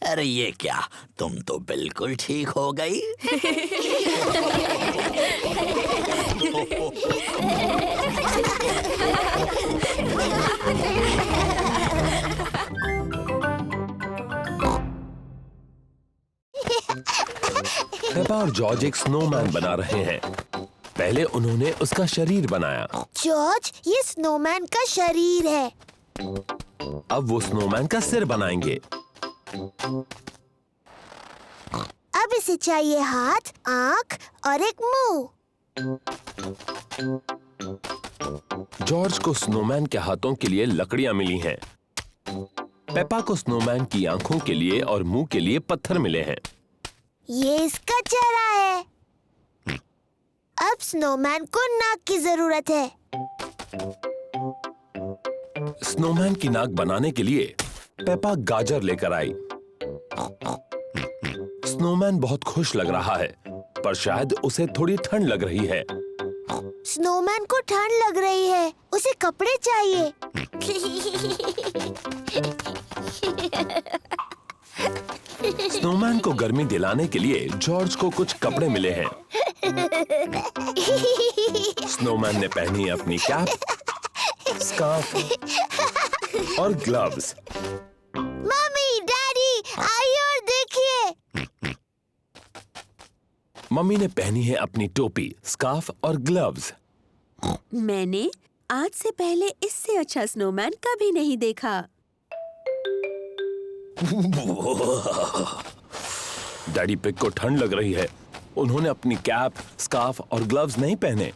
अरे ये क्या, तुम तो बिल्कुल ठीक हो गई। पेपा और जॉर्ज एक स्नोमैन बना रहे हैं। पहले उन्होंने उसका शरीर बनाया। जॉर्ज, ये स्नोमैन का शरीर है। अब वो स्नोमैन का सिर बनाएंगे। अब इसे चाहिए हाथ, आँख और एक मुंह। जॉर्ज को स्नोमैन के हाथों के लिए लकड़ियां मिली हैं। पेपा को स्नोमैन की आंखों के लिए और मुंह के लिए पत्थर मिले हैं। ये इसका चेहरा है। अब स्नोमैन को नाक की जरूरत है। स्नोमैन की नाक बनाने के लिए पेपा गाजर लेकर आई। स्नोमैन बहुत खुश लग रहा है, पर शायद उसे थोड़ी ठंड लग रही है। स्नोमैन को ठंड लग रही है, उसे कपड़े चाहिए। स्नोमैन को गर्मी दिलाने के लिए जॉर्ज को कुछ कपड़े मिले हैं। स्नोमैन ने पहनी अपनी कैप, स्कार्फ और ग्लव्स। मम्मी, डैडी, आइए और देखिए। मम्मी ने पहनी है अपनी टोपी, स्कार्फ और ग्लव्स। मैंने आज से पहले इससे अच्छा स्नोमैन कभी नहीं देखा। डैडी पिग को ठंड लग रही है। उन्होंने अपनी कैप, स्कार्फ और ग्लव्स नहीं पहने।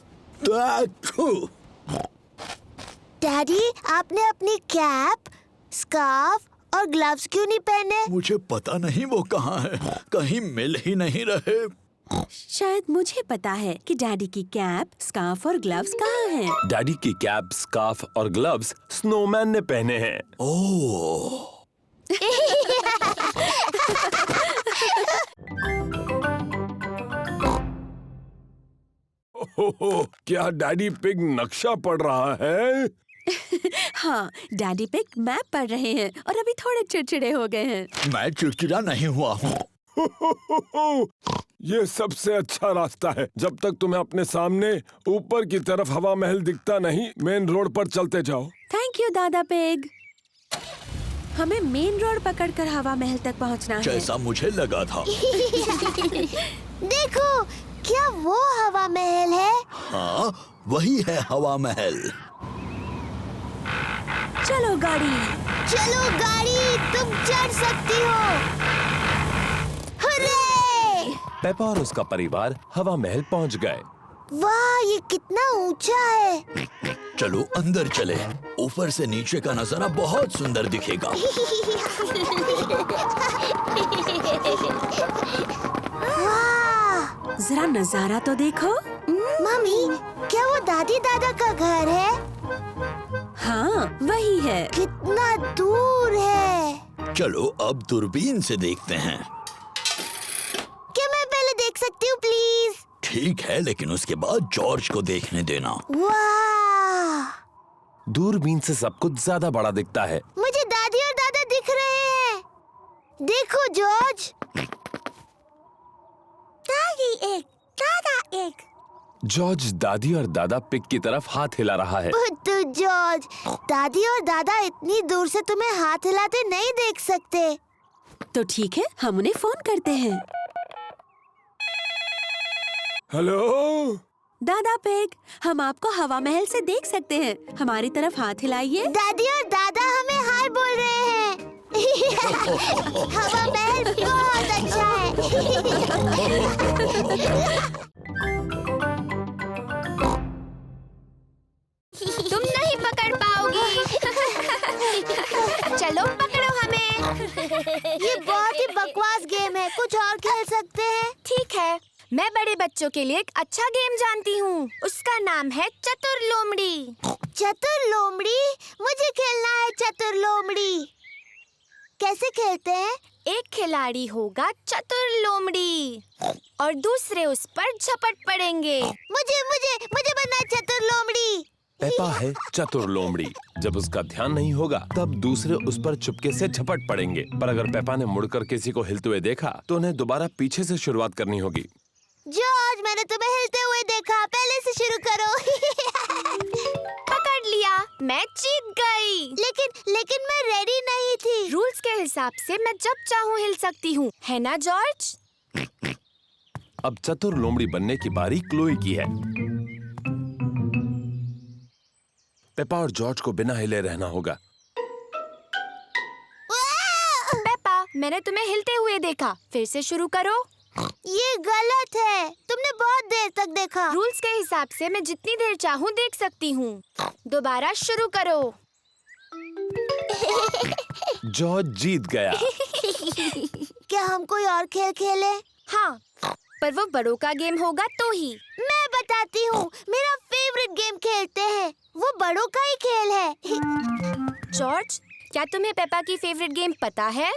डैडी, आपने अपनी कैप, स्कार्फ और ग्लव्स क्यों नहीं पहने? मुझे पता नहीं वो कहाँ है, कहीं मिल ही नहीं रहे। शायद मुझे पता है कि डैडी की कैप, स्कार्फ और ग्लव्स कहाँ हैं। डैडी की कैप, स्कार्फ और ग्लव्स स्नोमैन ने पहने हैं। ओह, क्या डैडी पिग नक्शा पढ़ रहा है? हाँ, डैडी पिग मैप पढ़ रहे हैं और अभी थोड़े चिड़चिड़े हो गए हैं। मैं चिड़चिड़ा नहीं हुआ हूँ। ये सबसे अच्छा रास्ता है। जब तक तुम्हें अपने सामने ऊपर की तरफ हवा महल दिखता नहीं, मेन रोड पर चलते जाओ। थैंक यू दादा पिग। हमें मेन रोड पकड़कर हवा महल तक पहुंचना है। जैसा मुझे लगा था। देखो, क्या वो हवा महल है? हाँ, वही है हवा महल। चलो गाड़ी। चलो गाड़ी, तुम चढ़ सकती हो। हुर्रे! पेपा और उसका परिवार हवा महल पहुंच गए। वाह, ये कितना ऊंचा है। चलो अंदर चले। ऊपर से नीचे का नजारा बहुत सुंदर दिखेगा। वाह! जरा नजारा तो देखो। मम्मी, क्या वो दादी दादा का घर है? हाँ, वही है। कितना दूर है। चलो अब दूरबीन से देखते हैं। क्या मैं पहले देख सकती हूँ प्लीज? ठीक है, लेकिन उसके बाद जॉर्ज को देखने देना। वाह! दूरबीन से सब कुछ ज्यादा बड़ा दिखता है। मुझे दादी और दादा दिख रहे हैं। देखो जॉर्ज। दादी एक, दादा एक। जॉर्ज दादी और दादा पिग की तरफ हाथ हिला रहा है। बुद्धू जॉर्ज, दादी और दादा इतनी दूर से तुम्हें हाथ हिलाते नहीं देख सकते। तो ठीक है, हम उन्हें फोन करते हैं। हेलो दादा पिग, हम आपको हवा महल से देख सकते हैं। हमारी तरफ हाथ हिलाइए। दादी और दादा हमें हाय बोल रहे हैं। हवा महल बहुत अच्छा है। तुम नहीं पकड़ पाओगी। चलो पकड़ो हमें। ये बहुत ही बकवास गेम है, कुछ और खेल सकते हैं? ठीक है, मैं बड़े बच्चों के लिए एक अच्छा गेम जानती हूँ। उसका नाम है चतुर लोमड़ी। चतुर लोमड़ी? मुझे खेलना है चतुर लोमड़ी। कैसे खेलते हैं? एक खिलाड़ी होगा चतुर लोमड़ी और दूसरे उस पर झपट पड़ेंगे। मुझे मुझे मुझे बनना है चतुर लोमड़ी। पेपा है चतुर लोमड़ी। जब उसका ध्यान नहीं होगा तब दूसरे उस पर चुपके से झपट पड़ेंगे, पर अगर पेपा ने मुड़कर किसी को हिलते हुए देखा तो उन्हें दोबारा पीछे से शुरुआत करनी होगी। जॉर्ज, मैंने तुम्हें हिलते हुए देखा, पहले से शुरू करो। पकड़ लिया, मैं जीत गई। लेकिन मैं रेडी नहीं थी। रूल्स के हिसाब से मैं जब चाहूँ हिल सकती हूँ, है ना जॉर्ज? अब चतुर लोमड़ी बनने की बारी क्लोई की है। पेपा और जॉर्ज को बिना हिले रहना होगा। पेपा, मैंने तुम्हें हिलते हुए देखा, फिर से शुरू करो। ये गलत है, तुमने बहुत देर तक देखा। रूल्स के हिसाब से मैं जितनी देर चाहूँ देख सकती हूँ। दोबारा शुरू करो। जॉर्ज जीत गया। क्या हम कोई और खेल खेले? हाँ, पर वो बड़ों का गेम होगा तो ही। मैं बताती हूँ, मेरा फेवरेट गेम खेलते हैं। वो बड़ों का ही खेल है। जॉर्ज, क्या तुम्हें पेपा की फेवरेट गेम पता है?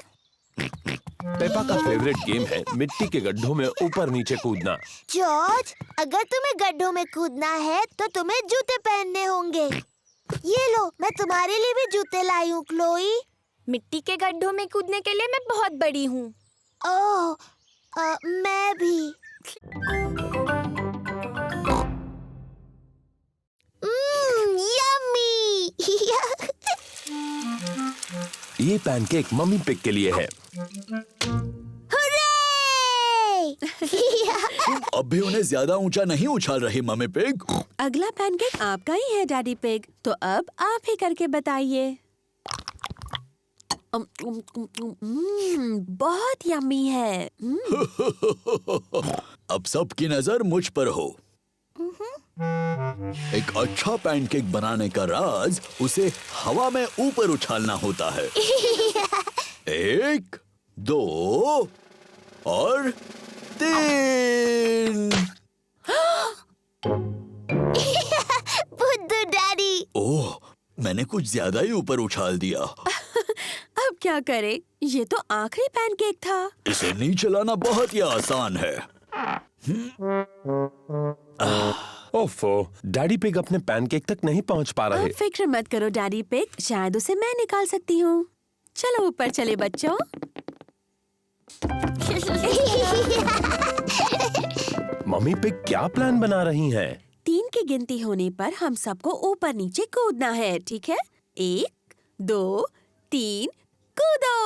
पेपा का फेवरेट गेम है मिट्टी के गड्ढों में ऊपर नीचे कूदना। जॉर्ज, अगर तुम्हें गड्ढों में कूदना है तो तुम्हें जूते पहनने होंगे। ये लो, मैं तुम्हारे लिए भी जूते लाई हूँ क्लोई। मिट्टी के गड्ढों में कूदने के लिए मैं बहुत बड़ी हूँ। ओह, मैं भी। यम्मी। ये पैनकेक मम्मी पिग के लिए है। अब भी उन्हें ज्यादा ऊंचा नहीं उछाल रही मम्मी पिग। अगला पैनकेक आपका ही है डैडी पिग, तो अब आप ही करके बताइए। बहुत यम्मी है। अब सबकी नजर मुझ पर हो। एक अच्छा पैनकेक बनाने का राज उसे हवा में ऊपर उछालना होता है। 1, 2 और 3। बुद्धू डैडी। ओह, मैंने कुछ ज्यादा ही ऊपर उछाल दिया। अब क्या करें? ये तो आखिरी पैनकेक था। इसे नीचे लाना बहुत ही आसान है। ओफो, डैडी पिग अपने पैनकेक तक नहीं पहुंच पा रहे। अब फिक्र मत करो डैडी पिग, शायद उसे मैं निकाल सकती हूँ। चलो ऊपर चले बच्चों। मम्मी पिग क्या प्लान बना रही हैं? 3 की गिनती होने पर हम सबको ऊपर नीचे कूदना है, ठीक है? 1, 2, 3, कूदो।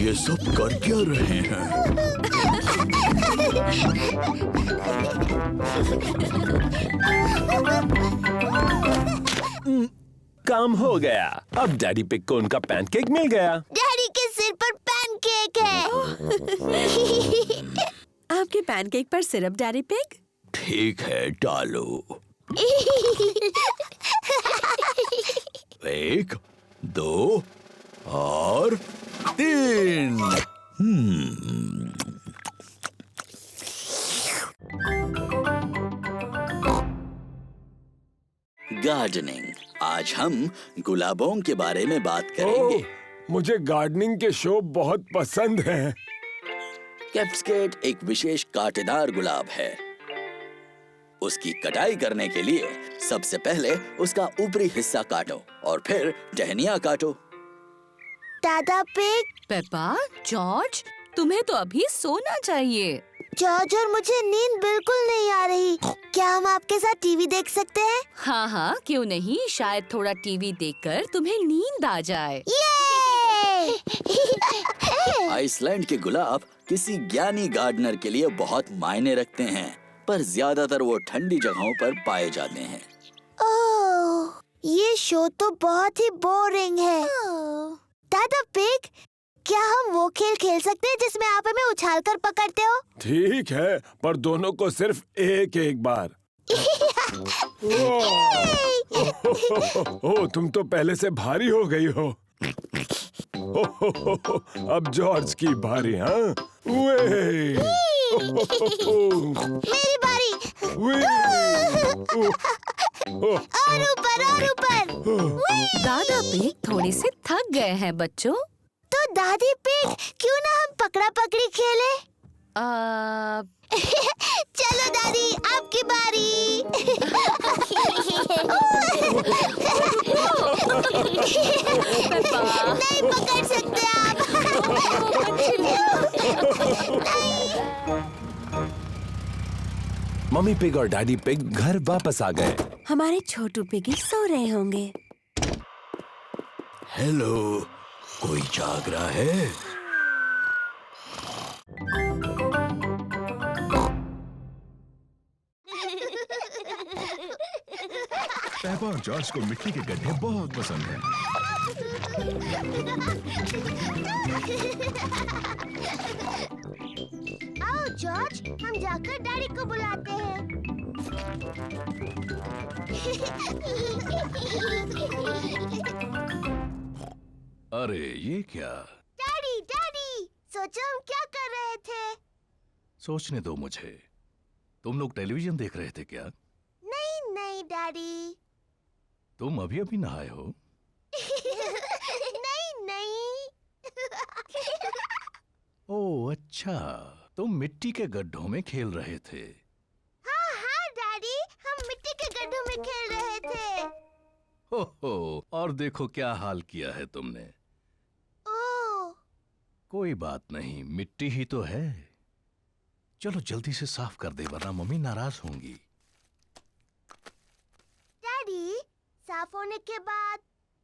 ये सब कर क्या रहे हैं? काम हो गया। अब डैडी पिग को उनका पैनकेक मिल गया। डैडी के सिर पर पैनकेक है। आपके पैनकेक पर सिरप डैडी पिग? ठीक है, डालो। 1, 2 और 3। गार्डनिंग। आज हम गुलाबों के बारे में बात करेंगे। मुझे गार्डनिंग के शो बहुत पसंद हैं। कैप्सकेट एक विशेष कांटेदार गुलाब है। उसकी कटाई करने के लिए सबसे पहले उसका ऊपरी हिस्सा काटो और फिर टहनियाँ काटो। दादा पिग। पेपा, जॉर्ज, तुम्हें तो अभी सोना चाहिए। जॉर्ज और मुझे नींद बिल्कुल नहीं आ रही। क्या हम आपके साथ टीवी देख सकते हैं? हाँ हाँ, क्यों नहीं, शायद थोड़ा टीवी देखकर तुम्हें नींद आ जाए। ये! आइसलैंड के गुलाब किसी ज्ञानी गार्डनर के लिए बहुत मायने रखते हैं, पर ज्यादातर वो ठंडी जगहों पर पाए जाते हैं। ओह, ये शो तो बहुत ही बोरिंग है। दादा पिग, क्या हम वो खेल खेल सकते हैं जिसमें आप हमें उछाल कर पकड़ते हो? ठीक है, पर दोनों को सिर्फ एक एक बार। ओ, तुम तो पहले से भारी हो गई हो। अब जॉर्ज की बारी। हाँ, मेरी बारी। और ऊपर और ऊपर। दादा पिग थोड़े से थक गए हैं बच्चों। तो दादी पिग, क्यों ना हम पकड़ा पकड़ी खेले? चलो दादी, आपकी बारी। नहीं पकड़ सकते आप। मम्मी पिग और डैडी पिग घर वापस आ गए। हमारे छोटू पिगी सो रहे होंगे। हेलो, कोई जाग रहा है? पेपा और जॉर्ज को मिट्टी के गड्ढे बहुत पसंद हैं। आओ जॉर्ज, हम जाकर डैडी को बुलाते हैं। अरे ये क्या? डैडी डैडी, सोचो हम क्या कर रहे थे? सोचने दो मुझे। तुम लोग टेलीविजन देख रहे थे क्या? नहीं नहीं डैडी। तुम अभी अभी नहाए हो? नहीं नहीं। ओह अच्छा, तुम मिट्टी के गड्ढों में खेल रहे थे। हाँ हाँ डैडी, हम मिट्टी के गड्ढों में खेल रहे थे। हो, और देखो क्या हाल किया है तुमने। ओह, कोई बात नहीं, मिट्टी ही तो है। चलो जल्दी से साफ कर दे वरना मम्मी नाराज होंगी। डैडी, साफ होने के बाद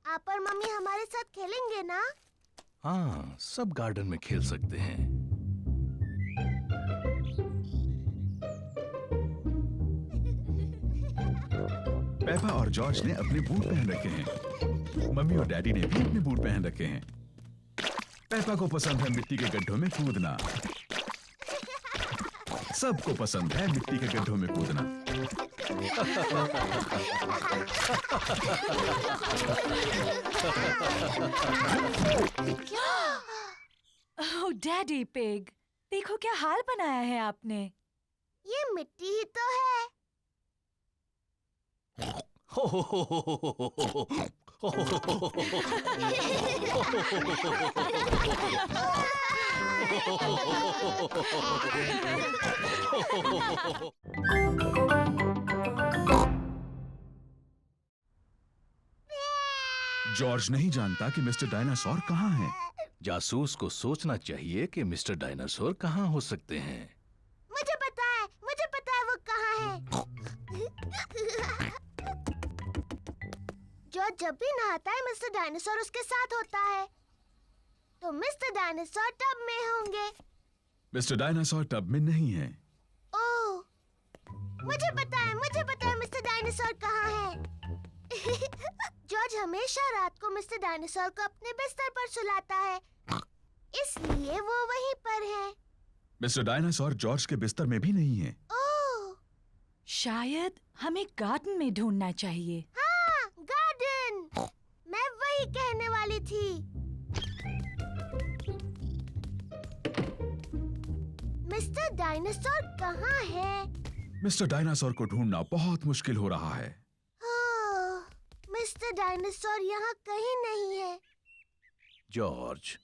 आप और मम्मी हमारे साथ खेलेंगे ना? हाँ, सब गार्डन में खेल सकते हैं। पेपा और जॉर्ज ने अपने बूट पहन रखे हैं। मम्मी और डैडी ने भी अपने बूट पहन रखे हैं। पेपा को पसंद है मिट्टी के गड्ढों में कूदना। सबको पसंद है मिट्टी के गड्ढों में कूदना। ओह डैडी पिग, देखो क्या हाल बनाया है आपने। ये मिट्टी ही तो है। जॉर्ज नहीं जानता कि मिस्टर डायनासोर कहाँ है। जासूस को सोचना चाहिए कि मिस्टर डायनासोर कहाँ हो सकते हैं। मुझे पता है वो कहाँ है। जो जब भी नहाता है मिस्टर डायनासोर उसके साथ होता है। तो मिस्टर डायनासोर टब में होंगे। मिस्टर डायनासोर टब में नहीं है। ओह, मुझे पता है मिस्टर डायनासोर कहाँ है। जॉर्ज हमेशा रात को मिस्टर डायनासोर को अपने बिस्तर पर सुलाता है, इसलिए वो वहीं पर है। मिस्टर डायनासोर जॉर्ज के बिस्तर में भी नहीं है। ओह, शायद हमें गार्डन में ढूंढना चाहिए। हाँ, गार्डन। मैं वही कहने वाली थी। मिस्टर डायनासोर कहाँ है? मिस्टर डायनासोर को ढूंढना बहुत मुश्किल हो रहा है। मिस्टर डायनासोर यहाँ कहीं नहीं है। जॉर्ज,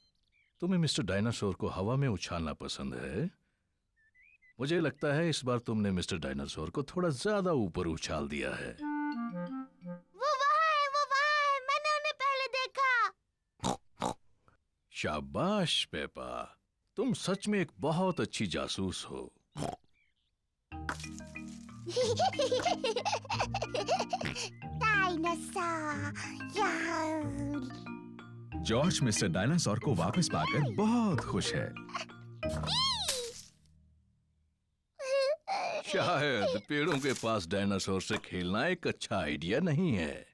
तुम्हें मिस्टर डायनासोर को हवा में उछालना पसंद है। मुझे लगता है इस बार तुमने मिस्टर डायनासोर को थोड़ा ज्यादा ऊपर उछाल दिया है। वो वहाँ है, मैंने उन्हें पहले देखा। शाबाश पेपा, तुम सच में एक बहुत अच्छी जासूस हो। जॉर्ज मिस्टर डायनासोर को वापस पाकर बहुत खुश है। शायद पेड़ों के पास डायनासोर से खेलना एक अच्छा आइडिया नहीं है।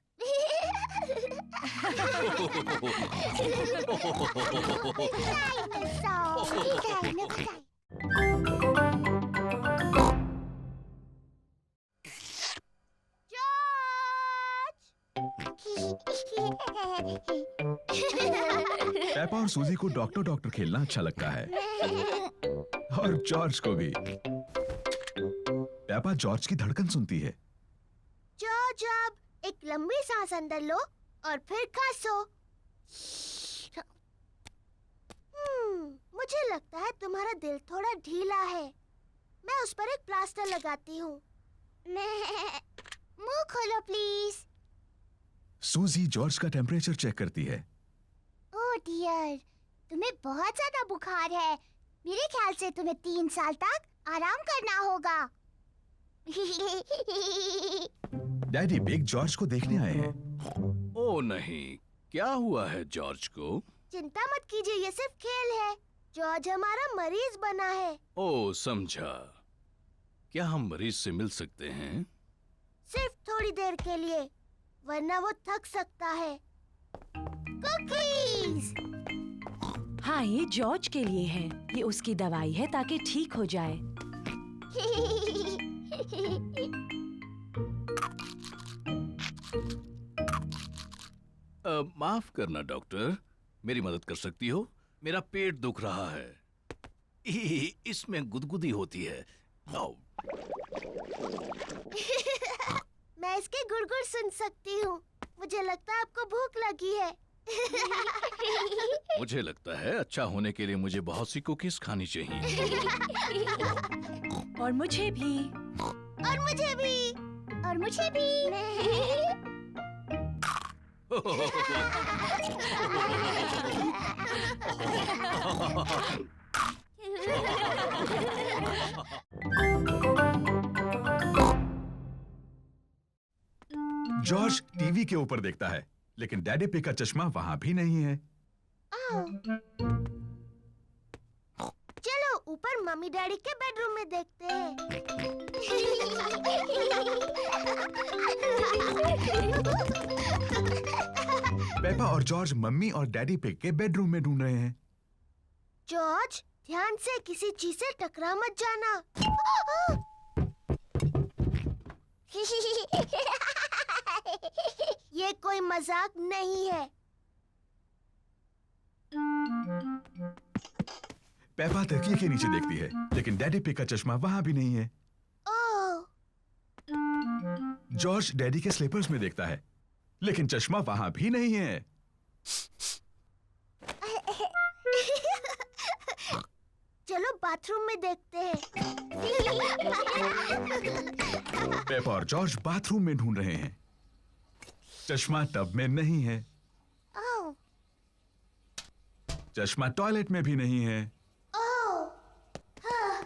पेपा और सूजी को डॉक्टर डॉक्टर खेलना अच्छा लगता है और जॉर्ज को भी। पेपा जॉर्ज की धड़कन सुनती है। जॉर्ज, अब एक लंबी सांस अंदर लो और फिर खांसो। मुझे लगता है तुम्हारा दिल थोड़ा ढीला है। मैं उस पर एक प्लास्टर लगाती हूँ। मुंह खोलो प्लीज। सूजी जॉर्ज का टेम्परेचर चेक करती है। ओह डियर, तुम्हें बहुत ज्यादा बुखार है। मेरे ख्याल से तुम्हें 3 साल तक आराम करना होगा। डैडी बिग जॉर्ज को देखने आए हैं। ओ नहीं, क्या हुआ है जॉर्ज को? चिंता मत कीजिए, ये सिर्फ खेल है। जॉर्ज हमारा मरीज बना है। ओ समझा। क्या हम मरीज से मिल सकते हैं? सिर्फ थोड़ी देर के लिए, वरना वो थक सकता है। कुकीज! हाँ, ये जॉर्ज के लिए है। ये उसकी दवाई है ताकि ठीक हो जाए। माफ करना डॉक्टर, मेरी मदद कर सकती हो? मेरा पेट दुख रहा है। इसमें गुदगुदी होती है। मैं इसके गुड़गुड़ सुन सकती हूँ। मुझे लगता है आपको भूख लगी है। मुझे लगता है अच्छा होने के लिए मुझे बहुत सी कुकीज खानी चाहिए। और मुझे भी। और मुझे भी। और मुझे भी। जॉर्ज टीवी के ऊपर देखता है, लेकिन डैडी पिग का चश्मा वहां भी नहीं है। चलो ऊपर मम्मी डैडी के बेडरूम में देखते हैं। पेपा और जॉर्ज मम्मी और डैडी पिग के बेडरूम में ढूंढ रहे हैं। जॉर्ज, ध्यान से किसी चीज से टकरा मत जाना। ये कोई मजाक नहीं है। पेपा तकिए के नीचे देखती है, लेकिन डैडी पिग का चश्मा वहां भी नहीं है। ओह! जॉर्ज डैडी के स्लीपर्स में देखता है, लेकिन चश्मा वहां भी नहीं है। चलो बाथरूम में देखते हैं। पेपा और जॉर्ज बाथरूम में ढूंढ रहे हैं। चश्मा टब में नहीं है। ओह! चश्मा टॉयलेट में भी नहीं है। ओह! हाँ,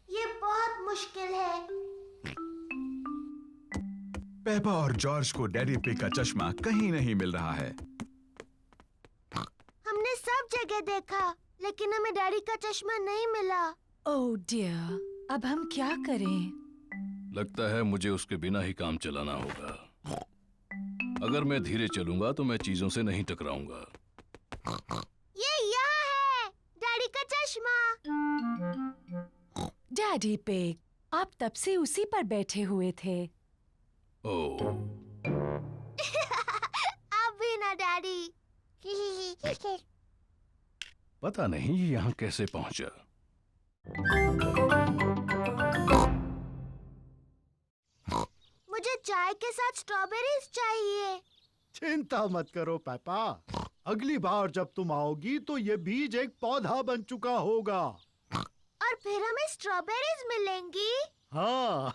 ये बहुत मुश्किल है। पेपा और जॉर्ज को डैडी पिग का चश्मा कहीं नहीं मिल रहा है। हमने सब जगह देखा, लेकिन हमें डैडी का चश्मा नहीं मिला। ओह डियर, अब हम क्या करें? लगता है मुझे उसके बिना ही काम चलाना होगा। अगर मैं धीरे चलूंगा तो मैं चीजों से नहीं टकराऊंगा। ये यहाँ है, डैडी का चश्मा। डैडी पिग, आप तब से उसी पर बैठे हुए थे। ओह, अब भी ना डैडी। पता नहीं ये यहाँ कैसे पहुंचा। मुझे चाय के साथ स्ट्रॉबेरीज चाहिए। चिंता मत करो पेपा, अगली बार जब तुम आओगी तो ये बीज एक पौधा बन चुका होगा। और फिर हमें स्ट्रॉबेरीज मिलेंगी। हाँ।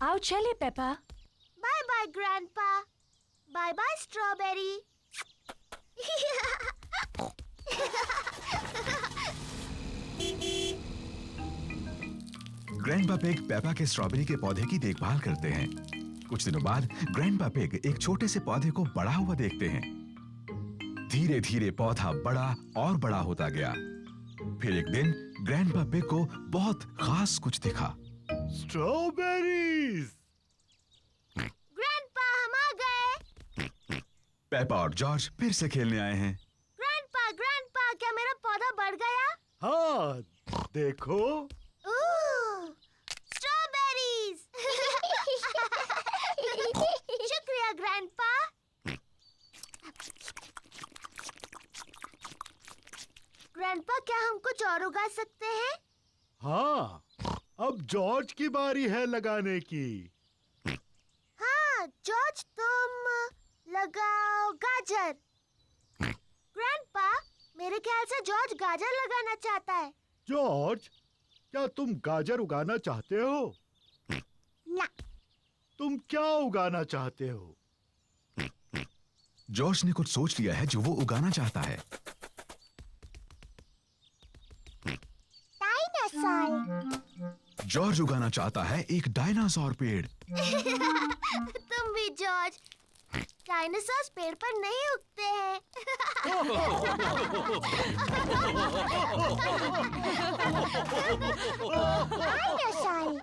आओ चले Peppa. Bye bye grandpa. Bye bye strawberry. Grandpa pig Peppa के स्ट्रॉबेरी के पौधे की देखभाल करते हैं। कुछ दिनों बाद ग्रैंडपा पिग एक छोटे से पौधे को बड़ा हुआ देखते हैं। धीरे धीरे पौधा बड़ा और बड़ा होता गया। फिर एक दिन ग्रैंडपा पिग को बहुत खास कुछ दिखा। स्ट्रॉबेरीज। ग्रैंडपा, हम आ गए। पेपा और जॉर्ज फिर से खेलने आए हैं। ग्रैंडपा, क्या मेरा पौधा बढ़ गया? हाँ, देखो। स्ट्रॉबेरीज। शुक्रिया ग्रैंडपा। ग्रैंडपा, क्या हम कुछ और उगा सकते हैं? हाँ, अब जॉर्ज की बारी है लगाने की। हाँ, जॉर्ज तुम लगाओ गाजर। ग्रैंडपा, मेरे ख्याल से जॉर्ज गाजर लगाना चाहता है। जॉर्ज, क्या तुम गाजर उगाना चाहते हो? ना। तुम क्या उगाना चाहते हो? जॉर्ज ने कुछ सोच लिया है जो वो उगाना चाहता है। डायनासोर। जॉर्ज उगाना चाहता है एक डायनासोर पेड़। तुम भी जॉर्ज। डायनासोर पेड़ पर नहीं उगते हैं। डायनासोर।